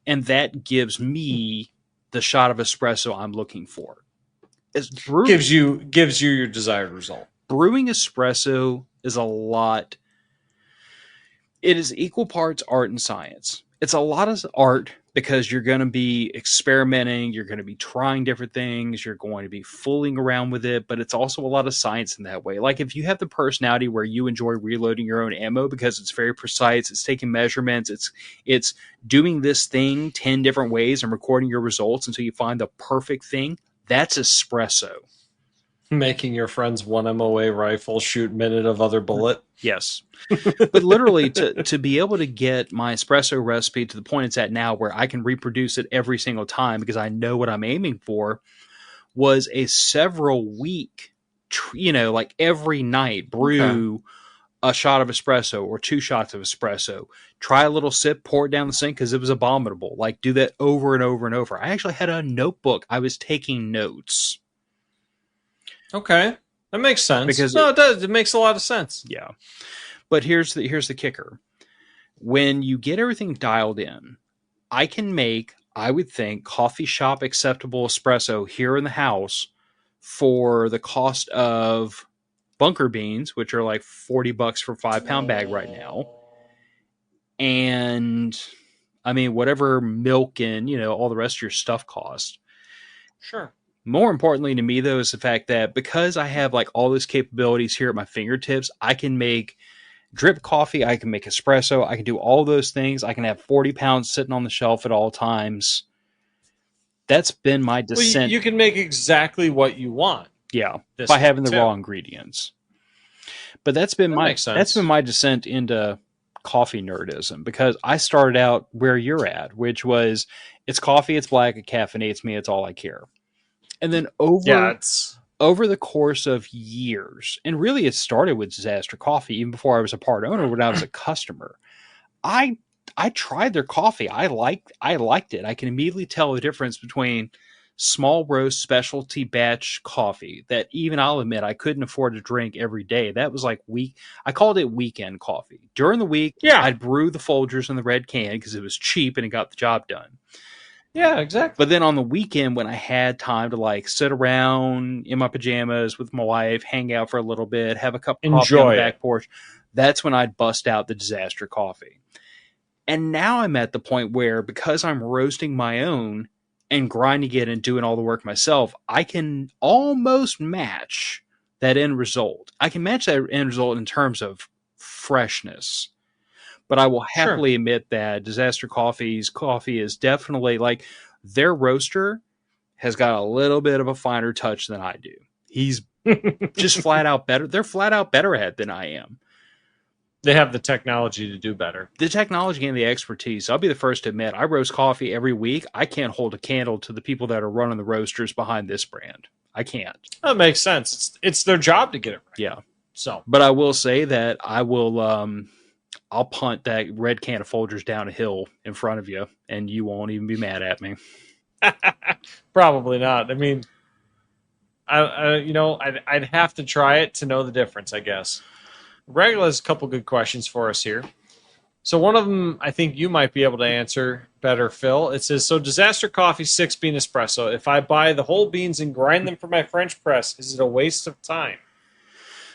Speaker 1: And that gives me the shot of espresso I'm looking for.
Speaker 2: Gives you your desired result.
Speaker 1: Brewing espresso is it is equal parts art and science. It's a lot of art because you're going to be experimenting, you're going to be trying different things, you're going to be fooling around with it, but it's also a lot of science in that way. Like if you have the personality where you enjoy reloading your own ammo because it's very precise, it's taking measurements, it's doing this thing 10 different ways and recording your results until you find the perfect thing, that's espresso.
Speaker 2: Making your friend's 1 MOA rifle shoot minute of other bullet.
Speaker 1: Yes. But literally to be able to get my espresso recipe to the point it's at now where I can reproduce it every single time because I know what I'm aiming for was a several week, like every night brew a shot of espresso or 2 shots of espresso, try a little sip, pour it down the sink because it was abominable. Like do that over and over and over. I actually had a notebook. I was taking notes.
Speaker 2: Okay. That makes sense.
Speaker 1: Because
Speaker 2: no, it does. It makes a lot of sense.
Speaker 1: Yeah. But here's the kicker. When you get everything dialed in, I can make, I would think, coffee shop acceptable espresso here in the house for the cost of bunker beans, which are like $40 for a 5-pound bag right now. And I mean, whatever milk and, all the rest of your stuff cost.
Speaker 2: Sure.
Speaker 1: More importantly to me, though, is the fact that because I have like all those capabilities here at my fingertips, I can make drip coffee, I can make espresso, I can do all those things. I can have 40 pounds sitting on the shelf at all times. That's been my descent.
Speaker 2: Well, you can make exactly what you want.
Speaker 1: Yeah, by having the raw ingredients. But that's been my descent into coffee nerdism because I started out where you're at, which was it's coffee, it's black, it caffeinates me, it's all I care. And then over the course of years, and really it started with Disaster Coffee, even before I was a part owner, when I was a customer, I tried their coffee. I liked it. I can immediately tell the difference between small roast specialty batch coffee that even I'll admit I couldn't afford to drink every day. That was like I called it weekend coffee. During the week, I'd brew the Folgers in the red can because it was cheap and it got the job done.
Speaker 2: Yeah, exactly.
Speaker 1: But then on the weekend, when I had time to like sit around in my pajamas with my wife, hang out for a little bit, have a cup of coffee on the back porch, that's when I'd bust out the Disaster Coffee. And now I'm at the point where because I'm roasting my own and grinding it and doing all the work myself, I can almost match that end result. I can match that end result in terms of freshness. But I will happily admit that Disaster Coffee's coffee is definitely like their roaster has got a little bit of a finer touch than I do. He's just flat out better. They're flat out better at it than I am.
Speaker 2: They have the technology to do better.
Speaker 1: The technology and the expertise. I'll be the first to admit, I roast coffee every week. I can't hold a candle to the people that are running the roasters behind this brand. I can't.
Speaker 2: That makes sense. It's their job to get it right.
Speaker 1: Yeah.
Speaker 2: So,
Speaker 1: but I will say that I will. I'll punt that red can of Folgers down a hill in front of you, and you won't even be mad at me.
Speaker 2: Probably not. I mean, I'd have to try it to know the difference, I guess. Regular has a couple good questions for us here. So one of them, I think you might be able to answer better, Phil. It says, so Disaster Coffee 6-bean espresso. If I buy the whole beans and grind them for my French press, is it a waste of time?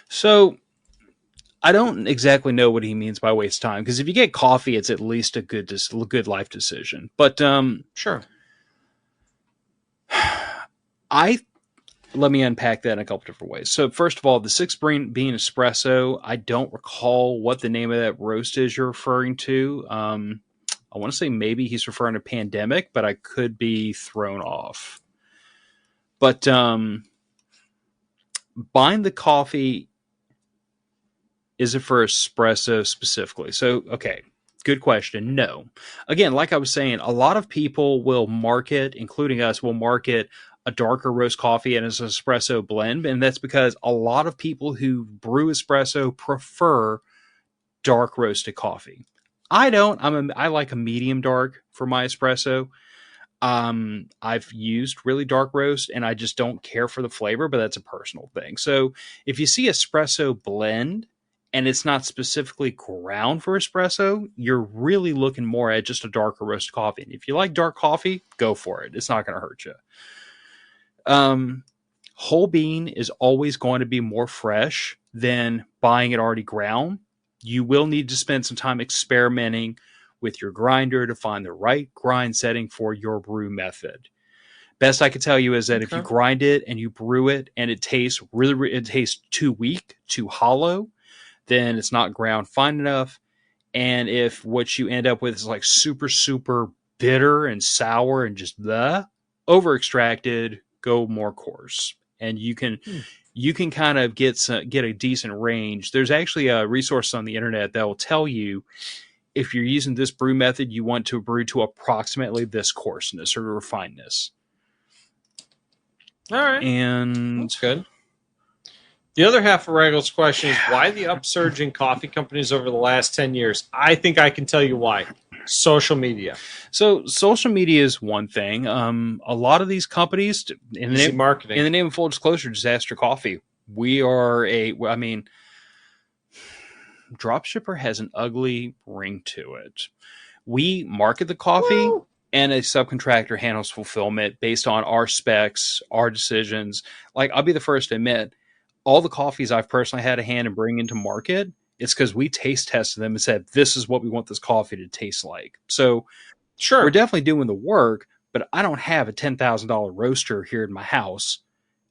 Speaker 1: So I don't exactly know what he means by waste time, because if you get coffee, it's at least a good life decision. But
Speaker 2: sure.
Speaker 1: Let me unpack that in a couple different ways. So first of all, the 6-bean espresso, I don't recall what the name of that roast is you're referring to. I want to say maybe he's referring to Pandemic, but I could be thrown off. But buying the coffee, is it for espresso specifically? So, okay, good question. No. Again, like I was saying, a lot of people will market, including us, will market a darker roast coffee and as an espresso blend. And that's because a lot of people who brew espresso prefer dark roasted coffee. I don't. I like a medium dark for my espresso. I've used really dark roast and I just don't care for the flavor, but that's a personal thing. So if you see espresso blend and it's not specifically ground for espresso, you're really looking more at just a darker roast coffee. And if you like dark coffee, go for it. It's not going to hurt you. Whole bean is always going to be more fresh than buying it already ground. You will need to spend some time experimenting with your grinder to find the right grind setting for your brew method. Best I can tell you is that if you grind it and you brew it and it tastes too weak, too hollow, then it's not ground fine enough. And if what you end up with is like super, super bitter and sour and just over extracted, go more coarse. And you can you can kind of get a decent range. There's actually a resource on the internet that will tell you if you're using this brew method, you want to brew to approximately this coarseness or refinedness.
Speaker 2: All right.
Speaker 1: And
Speaker 2: that's good. The other half of Raggle's question is why the upsurge in coffee companies over the last 10 years? I think I can tell you why. Social media.
Speaker 1: So social media is one thing. A lot of these companies, in
Speaker 2: marketing.
Speaker 1: In the name of full disclosure, Disaster Coffee, we are Dropshipper has an ugly ring to it. We market the coffee, Woo! And a subcontractor handles fulfillment based on our specs, our decisions. Like, I'll be the first to admit, all the coffees I've personally had a hand in bringing to market, it's because we taste tested them and said, this is what we want this coffee to taste like. So
Speaker 2: sure,
Speaker 1: we're definitely doing the work, but I don't have a $10,000 roaster here in my house,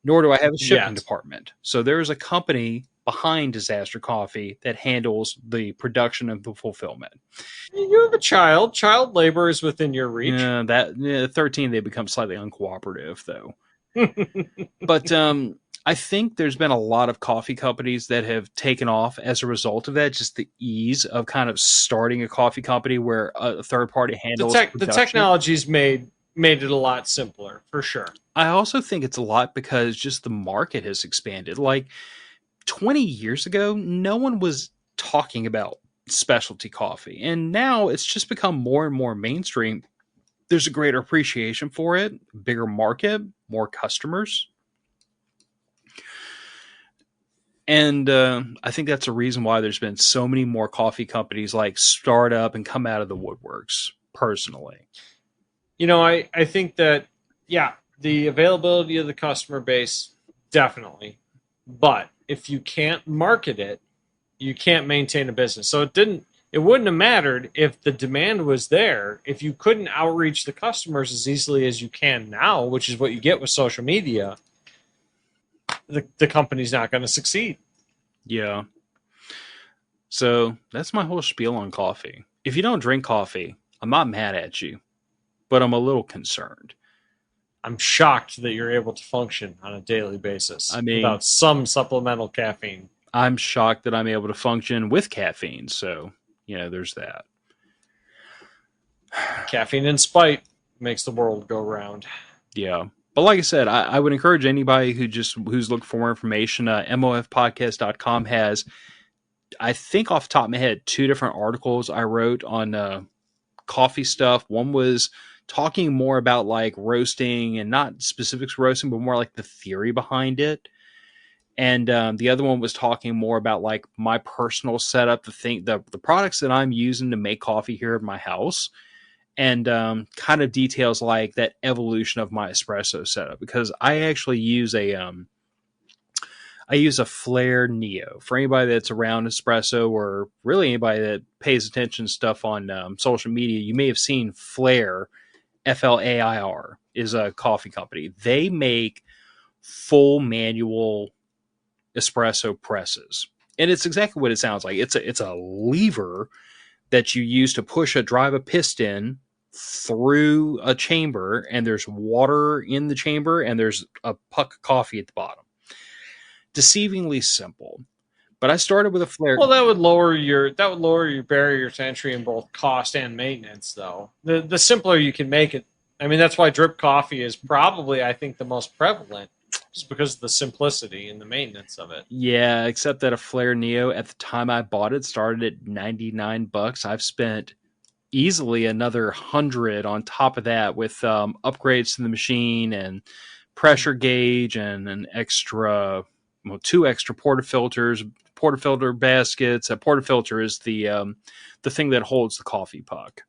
Speaker 1: nor do I have a shipping department. So there's a company behind Disaster Coffee that handles the production of the fulfillment.
Speaker 2: You have a child. Child labor is within your reach.
Speaker 1: Yeah, 13, they become slightly uncooperative, though. But I think there's been a lot of coffee companies that have taken off as a result of that, just the ease of kind of starting a coffee company where a third party handles
Speaker 2: the technology's made it a lot simpler, for sure.
Speaker 1: I also think it's a lot because just the market has expanded. Like 20 years ago, no one was talking about specialty coffee, and now it's just become more and more mainstream. There's a greater appreciation for it, bigger market, more customers. And I think that's a reason why there's been so many more coffee companies like start up and come out of the woodworks, personally.
Speaker 2: You know, I think that, yeah, the availability of the customer base, definitely. But if you can't market it, you can't maintain a business. So it wouldn't have mattered if the demand was there. If you couldn't outreach the customers as easily as you can now, which is what you get with social media, the company's not going to succeed.
Speaker 1: Yeah. So that's my whole spiel on coffee. If you don't drink coffee, I'm not mad at you, but I'm a little concerned.
Speaker 2: I'm shocked that you're able to function on a daily basis without some supplemental caffeine.
Speaker 1: I'm shocked that I'm able to function with caffeine. So, there's that.
Speaker 2: Caffeine in spite makes the world go round.
Speaker 1: Yeah. But like I said, I would encourage anybody who's looking for more information. MOFpodcast.com has, I think off the top of my head, 2 different articles I wrote on coffee stuff. One was talking more about like roasting and not specifics roasting, but more like the theory behind it. And the other one was talking more about like my personal setup, the products that I'm using to make coffee here at my house. And kind of details like that evolution of my espresso setup, because I actually use a Flare Neo. For anybody that's around espresso, or really anybody that pays attention to stuff on social media, you may have seen Flare, FLAIR, is a coffee company. They make full manual espresso presses, and it's exactly what it sounds like. It's a lever that you use to drive a piston through a chamber, and there's water in the chamber, and there's a puck of coffee at the bottom. Deceivingly simple. But I started with a Flare.
Speaker 2: Well, that would lower your barrier to entry in both cost and maintenance, though. The simpler you can make it. I mean, that's why drip coffee is probably, I think, the most prevalent, just because of the simplicity and the maintenance of it.
Speaker 1: Yeah, except that a Flare Neo at the time I bought it started at $99. I've spent easily another 100 on top of that with upgrades to the machine and pressure gauge and an extra, 2 extra portafilter baskets. A portafilter is the thing that holds the coffee puck.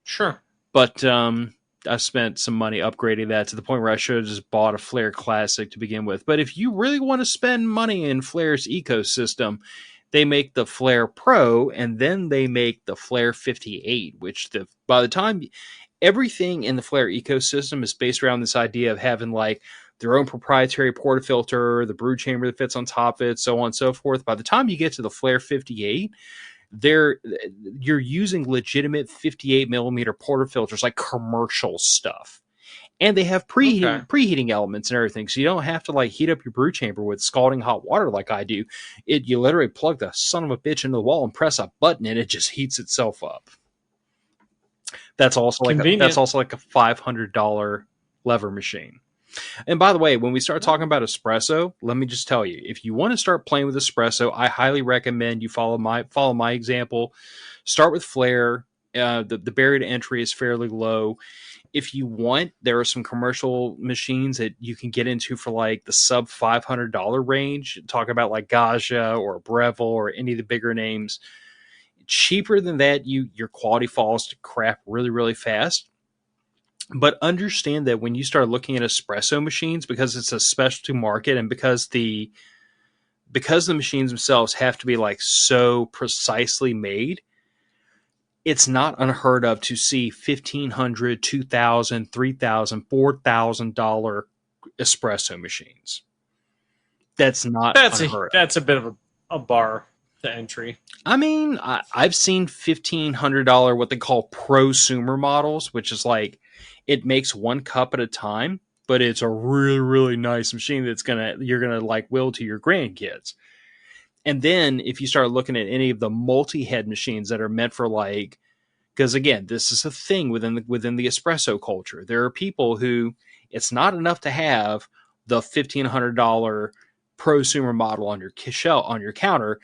Speaker 2: Sure.
Speaker 1: But I spent some money upgrading that to the point where I should have just bought a Flare Classic to begin with. But if you really want to spend money in Flare's ecosystem, they make the Flare Pro, and then they make the Flare 58, which by the time everything in the Flare ecosystem is based around this idea of having like their own proprietary portafilter, the brew chamber that fits on top of it, so on and so forth. By the time you get to the Flare 58, you're using legitimate 58 millimeter portafilters, like commercial stuff. And they have
Speaker 2: Okay.
Speaker 1: preheating elements and everything, so you don't have to like heat up your brew chamber with scalding hot water like I do. You literally plug the son of a bitch into the wall and press a button, and it just heats itself up. That's also like
Speaker 2: Convenient.
Speaker 1: a $500 lever machine. And by the way, when we start talking about espresso, let me just tell you, if you want to start playing with espresso, I highly recommend you follow my example. Start with Flare. The barrier to entry is fairly low. If you want, there are some commercial machines that you can get into for like the sub $500 range. Talk about like Gaja or Breville or any of the bigger names. Cheaper than that, your quality falls to crap really, really fast. But understand that when you start looking at espresso machines, because it's a specialty market and because the machines themselves have to be like so precisely made, it's not unheard of to see $1,500, $2,000, $3,000, $4,000 espresso machines. That's not unheard of.
Speaker 2: That's a bit of a bar to entry.
Speaker 1: I mean, I've seen $1,500 what they call prosumer models, which is like it makes one cup at a time, but it's a really, really nice machine that's you're gonna like will to your grandkids. And then if you start looking at any of the multi-head machines that are meant for like, because again, this is a thing within the espresso culture. There are people who it's not enough to have the $1,500 prosumer model on your counter.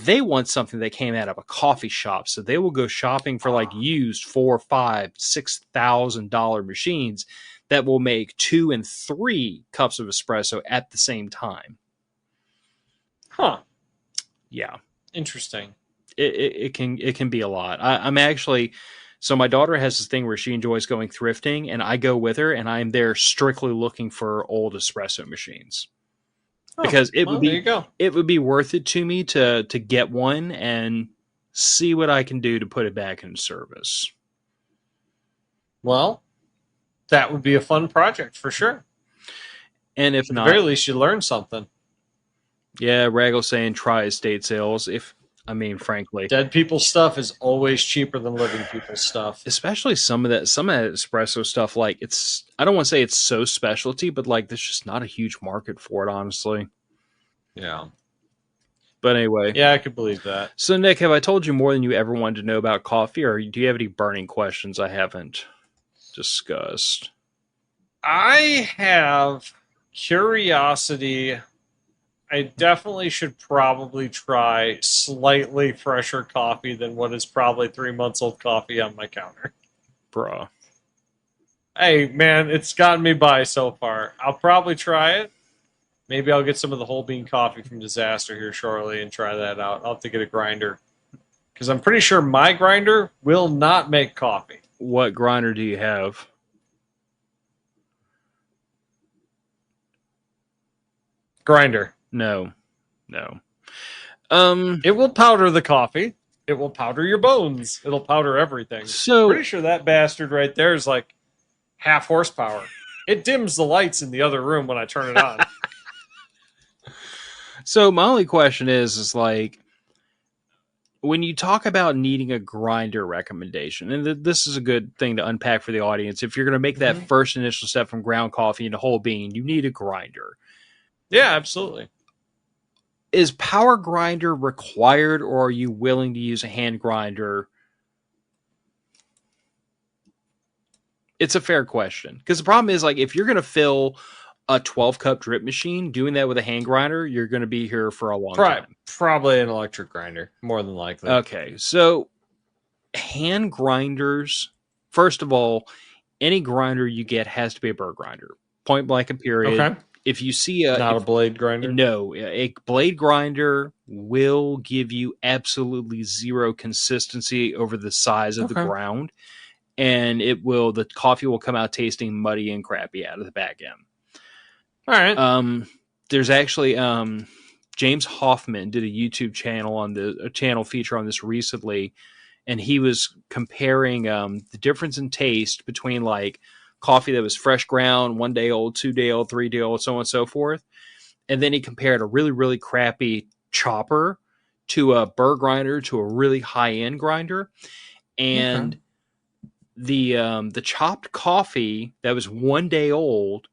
Speaker 1: They want something that came out of a coffee shop, so they will go shopping for like used $4,000, $5,000, $6,000 machines that will make 2 and 3 cups of espresso at the same time.
Speaker 2: Huh.
Speaker 1: Yeah.
Speaker 2: Interesting.
Speaker 1: It can be a lot. I'm actually, so my daughter has this thing where she enjoys going thrifting, and I go with her, and I'm there strictly looking for old espresso machines. Because
Speaker 2: there you go.
Speaker 1: It would be worth it to me to get one and see what I can do to put it back in service.
Speaker 2: Well, that would be a fun project for sure.
Speaker 1: And if
Speaker 2: At
Speaker 1: not,
Speaker 2: the very least, you learn something.
Speaker 1: Yeah, Raggle saying try estate sales. Frankly,
Speaker 2: dead people's stuff is always cheaper than living people's stuff.
Speaker 1: Especially some of that espresso stuff. Like I don't want to say it's so specialty, but like there's just not a huge market for it, honestly.
Speaker 2: Yeah.
Speaker 1: But anyway.
Speaker 2: Yeah, I could believe that.
Speaker 1: So Nick, have I told you more than you ever wanted to know about coffee, or do you have any burning questions I haven't discussed?
Speaker 2: I have curiosity. I definitely should probably try slightly fresher coffee than what is probably 3 months old coffee on my counter.
Speaker 1: Bruh.
Speaker 2: Hey, man, it's gotten me by so far. I'll probably try it. Maybe I'll get some of the whole bean coffee from Disaster here shortly and try that out. I'll have to get a grinder. Because I'm pretty sure my grinder will not make coffee.
Speaker 1: What grinder do you have?
Speaker 2: Grinder.
Speaker 1: No.
Speaker 2: It will powder the coffee. It will powder your bones. It'll powder everything.
Speaker 1: So
Speaker 2: pretty sure that bastard right there is like half horsepower. It dims the lights in the other room when I turn it on.
Speaker 1: So my only question is like, when you talk about needing a grinder recommendation, and this is a good thing to unpack for the audience, if you're going to make that first initial step from ground coffee into whole bean, you need a grinder.
Speaker 2: Yeah, absolutely.
Speaker 1: Is power grinder required, or are you willing to use a hand grinder? It's a fair question, because the problem is, like, if you're going to fill a 12-cup drip machine, doing that with a hand grinder, you're going to be here for a long time.
Speaker 2: Probably an electric grinder, more than likely.
Speaker 1: Okay, so hand grinders, first of all, any grinder you get has to be a burr grinder. Point blank and period. Okay. If you see
Speaker 2: not a blade grinder?
Speaker 1: No, a blade grinder will give you absolutely zero consistency over the size of the ground, and the coffee will come out tasting muddy and crappy out of the back end.
Speaker 2: All right.
Speaker 1: There's actually James Hoffman did a YouTube channel a channel feature on this recently, and he was comparing the difference in taste between like coffee that was fresh ground, 1 day old, 2 day old, 3 day old, so on and so forth. And then he compared a really, really crappy chopper to a burr grinder to a really high end grinder. And the chopped coffee that was 1 day old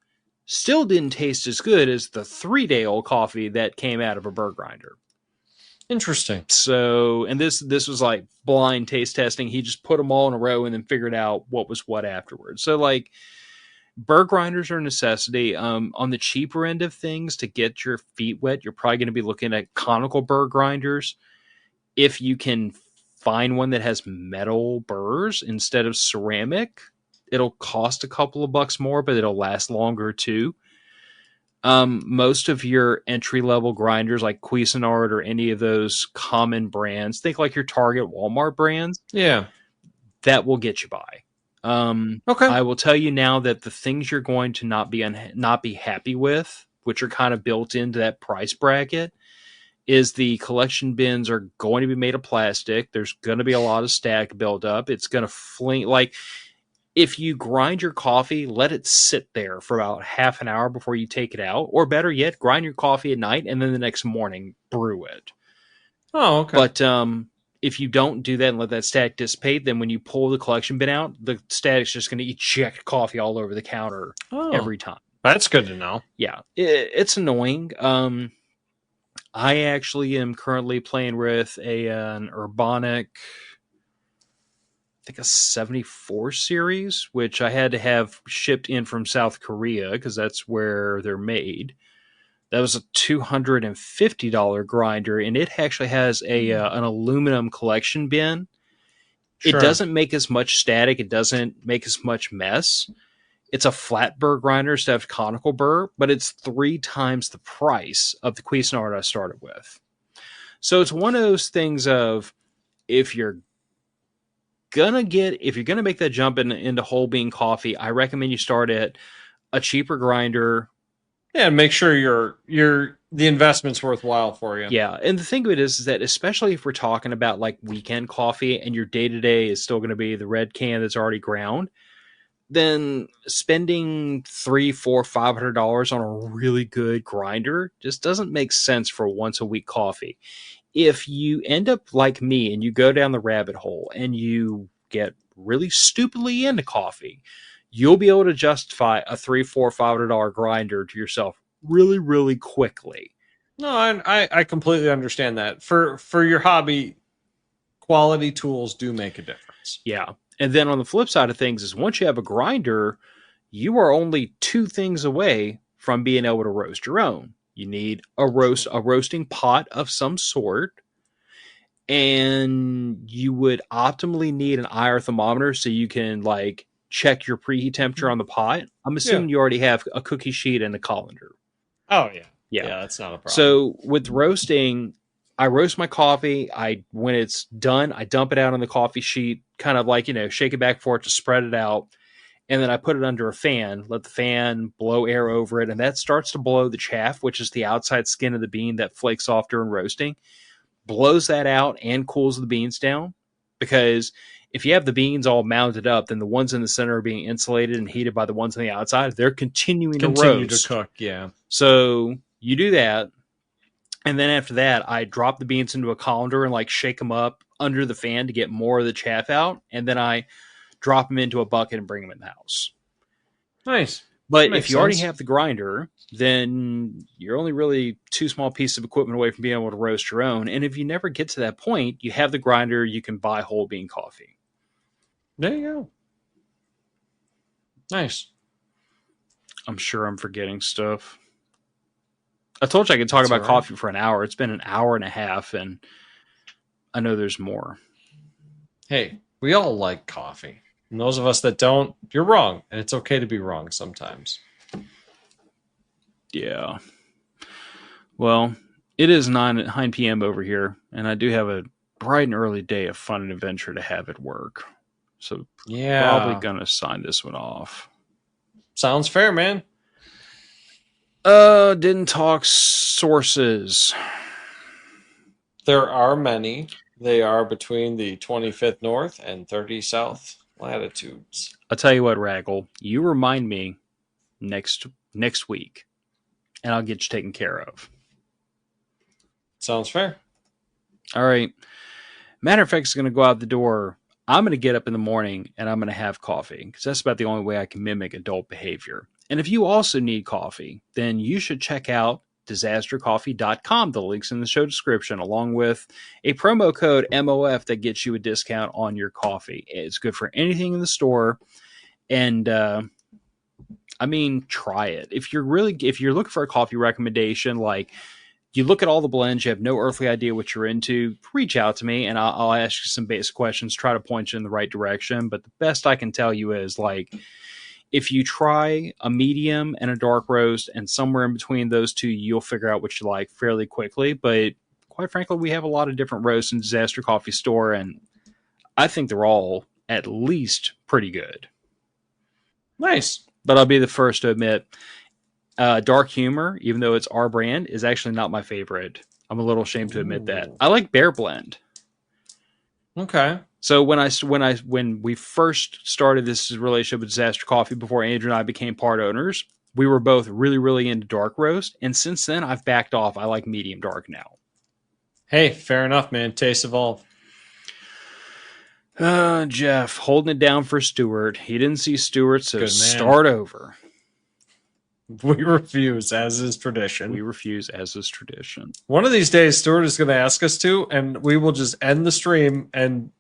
Speaker 1: still didn't taste as good as the 3 day old coffee that came out of a burr grinder.
Speaker 2: Interesting.
Speaker 1: So, and this was like blind taste testing. He just put them all in a row and then figured out what was what afterwards. So, like, burr grinders are a necessity. On the cheaper end of things, to get your feet wet, you're probably going to be looking at conical burr grinders. If you can find one that has metal burrs instead of ceramic, it'll cost a couple of bucks more, but it'll last longer too. Most of your entry level grinders like Cuisinart or any of those common brands, think like your Target, Walmart brands,
Speaker 2: Yeah.
Speaker 1: that will get you by.
Speaker 2: Okay.
Speaker 1: I will tell you now that the things you're going to not be happy with, which are kind of built into that price bracket, is the collection bins are going to be made of plastic. There's going to be a lot of stack built up. It's going to fling, like, if you grind your coffee, let it sit there for about half an hour before you take it out. Or better yet, grind your coffee at night and then the next morning brew it.
Speaker 2: Oh, okay.
Speaker 1: But if you don't do that and let that static dissipate, then when you pull the collection bin out, the static's just going to eject coffee all over the counter every time.
Speaker 2: That's good to know.
Speaker 1: Yeah, it's annoying. I actually am currently playing with an Urbanic, I think a 74 series, which I had to have shipped in from South Korea because that's where they're made. That was a $250 grinder, and it actually has an aluminum collection bin.
Speaker 2: Sure.
Speaker 1: It doesn't make as much static. It doesn't make as much mess. It's a flat burr grinder instead of conical burr, but it's 3 times the price of the Cuisinart I started with. So it's one of those things of, if you're gonna make that jump into whole bean coffee, I recommend you start at a cheaper grinder.
Speaker 2: Yeah, and make sure the investment's worthwhile for you.
Speaker 1: Yeah, and the thing of it is that especially if we're talking about like weekend coffee and your day to day is still going to be the red can that's already ground, then spending $300, $400, $500 on a really good grinder just doesn't make sense for once a week coffee. If you end up like me and you go down the rabbit hole and you get really stupidly into coffee, you'll be able to justify a $300, $400, $500 grinder to yourself really, really quickly.
Speaker 2: No, I completely understand that. For your hobby, quality tools do make a difference.
Speaker 1: Yeah. And then on the flip side of things is once you have a grinder, you are only 2 things away from being able to roast your own. You need a roasting pot of some sort, and you would optimally need an IR thermometer so you can like check your preheat temperature on the pot. I'm assuming you already have a cookie sheet and a colander.
Speaker 2: Oh yeah.
Speaker 1: Yeah,
Speaker 2: that's not a problem.
Speaker 1: So with roasting, I roast my coffee. When it's done, I dump it out on the coffee sheet, kind of like, shake it back for it to spread it out. And then I put it under a fan, let the fan blow air over it. And that starts to blow the chaff, which is the outside skin of the bean that flakes off during roasting, blows that out and cools the beans down. Because if you have the beans all mounted up, then the ones in the center are being insulated and heated by the ones on the outside. They're continuing to roast.
Speaker 2: To cook, yeah.
Speaker 1: So you do that. And then after that, I drop the beans into a colander and like shake them up under the fan to get more of the chaff out. And then I drop them into a bucket and bring them in the house.
Speaker 2: Nice.
Speaker 1: But if you already have the grinder, then you're only really 2 small pieces of equipment away from being able to roast your own. And if you never get to that point, you have the grinder, you can buy whole bean coffee.
Speaker 2: There you go. Nice.
Speaker 1: I'm sure I'm forgetting stuff. I told you I could talk about coffee for an hour. It's been an hour and a half, and I know there's more.
Speaker 2: Hey, we all like coffee. And those of us that don't, you're wrong. And it's okay to be wrong sometimes.
Speaker 1: Yeah. Well, it is 9 p.m. over here, and I do have a bright and early day of fun and adventure to have at work. So probably going to sign this one off.
Speaker 2: Sounds fair, man.
Speaker 1: Didn't talk sources.
Speaker 2: There are many. They are between the 25th North and 30 South latitudes.
Speaker 1: I'll tell you what, Raggle, you remind me next week, and I'll get you taken care of.
Speaker 2: Sounds fair.
Speaker 1: All right. Matter of fact, it's going to go out the door. I'm going to get up in the morning and I'm going to have coffee because that's about the only way I can mimic adult behavior. And if you also need coffee, then you should check out disastercoffee.com. The link's in the show description, along with a promo code MOF that gets you a discount on your coffee. It's good for anything in the store. And, I mean, try it. If you're looking for a coffee recommendation, like you look at all the blends, you have no earthly idea what you're into, reach out to me and I'll ask you some basic questions, try to point you in the right direction. But the best I can tell you is, like, if you try a medium and a dark roast and somewhere in between those two, you'll figure out what you like fairly quickly. But quite frankly, we have a lot of different roasts in Disaster Coffee Store, and I think they're all at least pretty good.
Speaker 2: Nice.
Speaker 1: But I'll be the first to admit, Dark Humor, even though it's our brand, is actually not my favorite. I'm a little ashamed to admit that. I like Bear Blend.
Speaker 2: Okay.
Speaker 1: So when we first started this relationship with Disaster Coffee, before Andrew and I became part owners, we were both really, really into dark roast. And since then, I've backed off. I like medium dark now.
Speaker 2: Hey, fair enough, man. Tastes evolve.
Speaker 1: Jeff, holding it down for Stuart. He didn't see Stuart, so start over.
Speaker 2: We refuse, as is tradition.
Speaker 1: We refuse, as is tradition.
Speaker 2: One of these days, Stuart is going to ask us to, and we will just end the stream and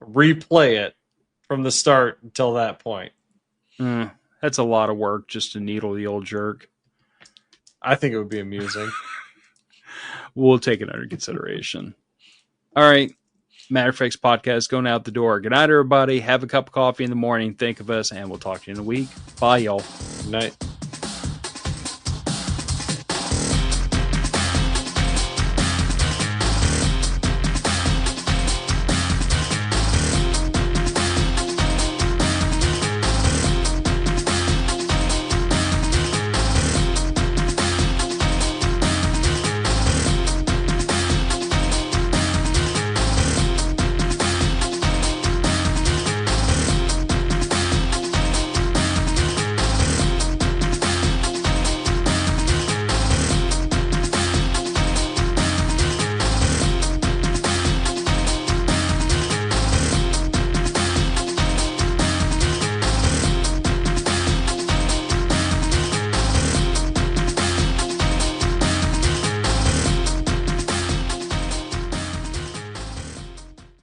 Speaker 2: replay it from the start until that point.
Speaker 1: That's a lot of work just to needle the old jerk.
Speaker 2: I think it would be amusing.
Speaker 1: We'll take it under consideration. All right. Matter Effects Podcast going out the door. Good night, everybody. Have a cup of coffee in the morning. Think of us, and we'll talk to you in a week. Bye, y'all.
Speaker 2: Good night.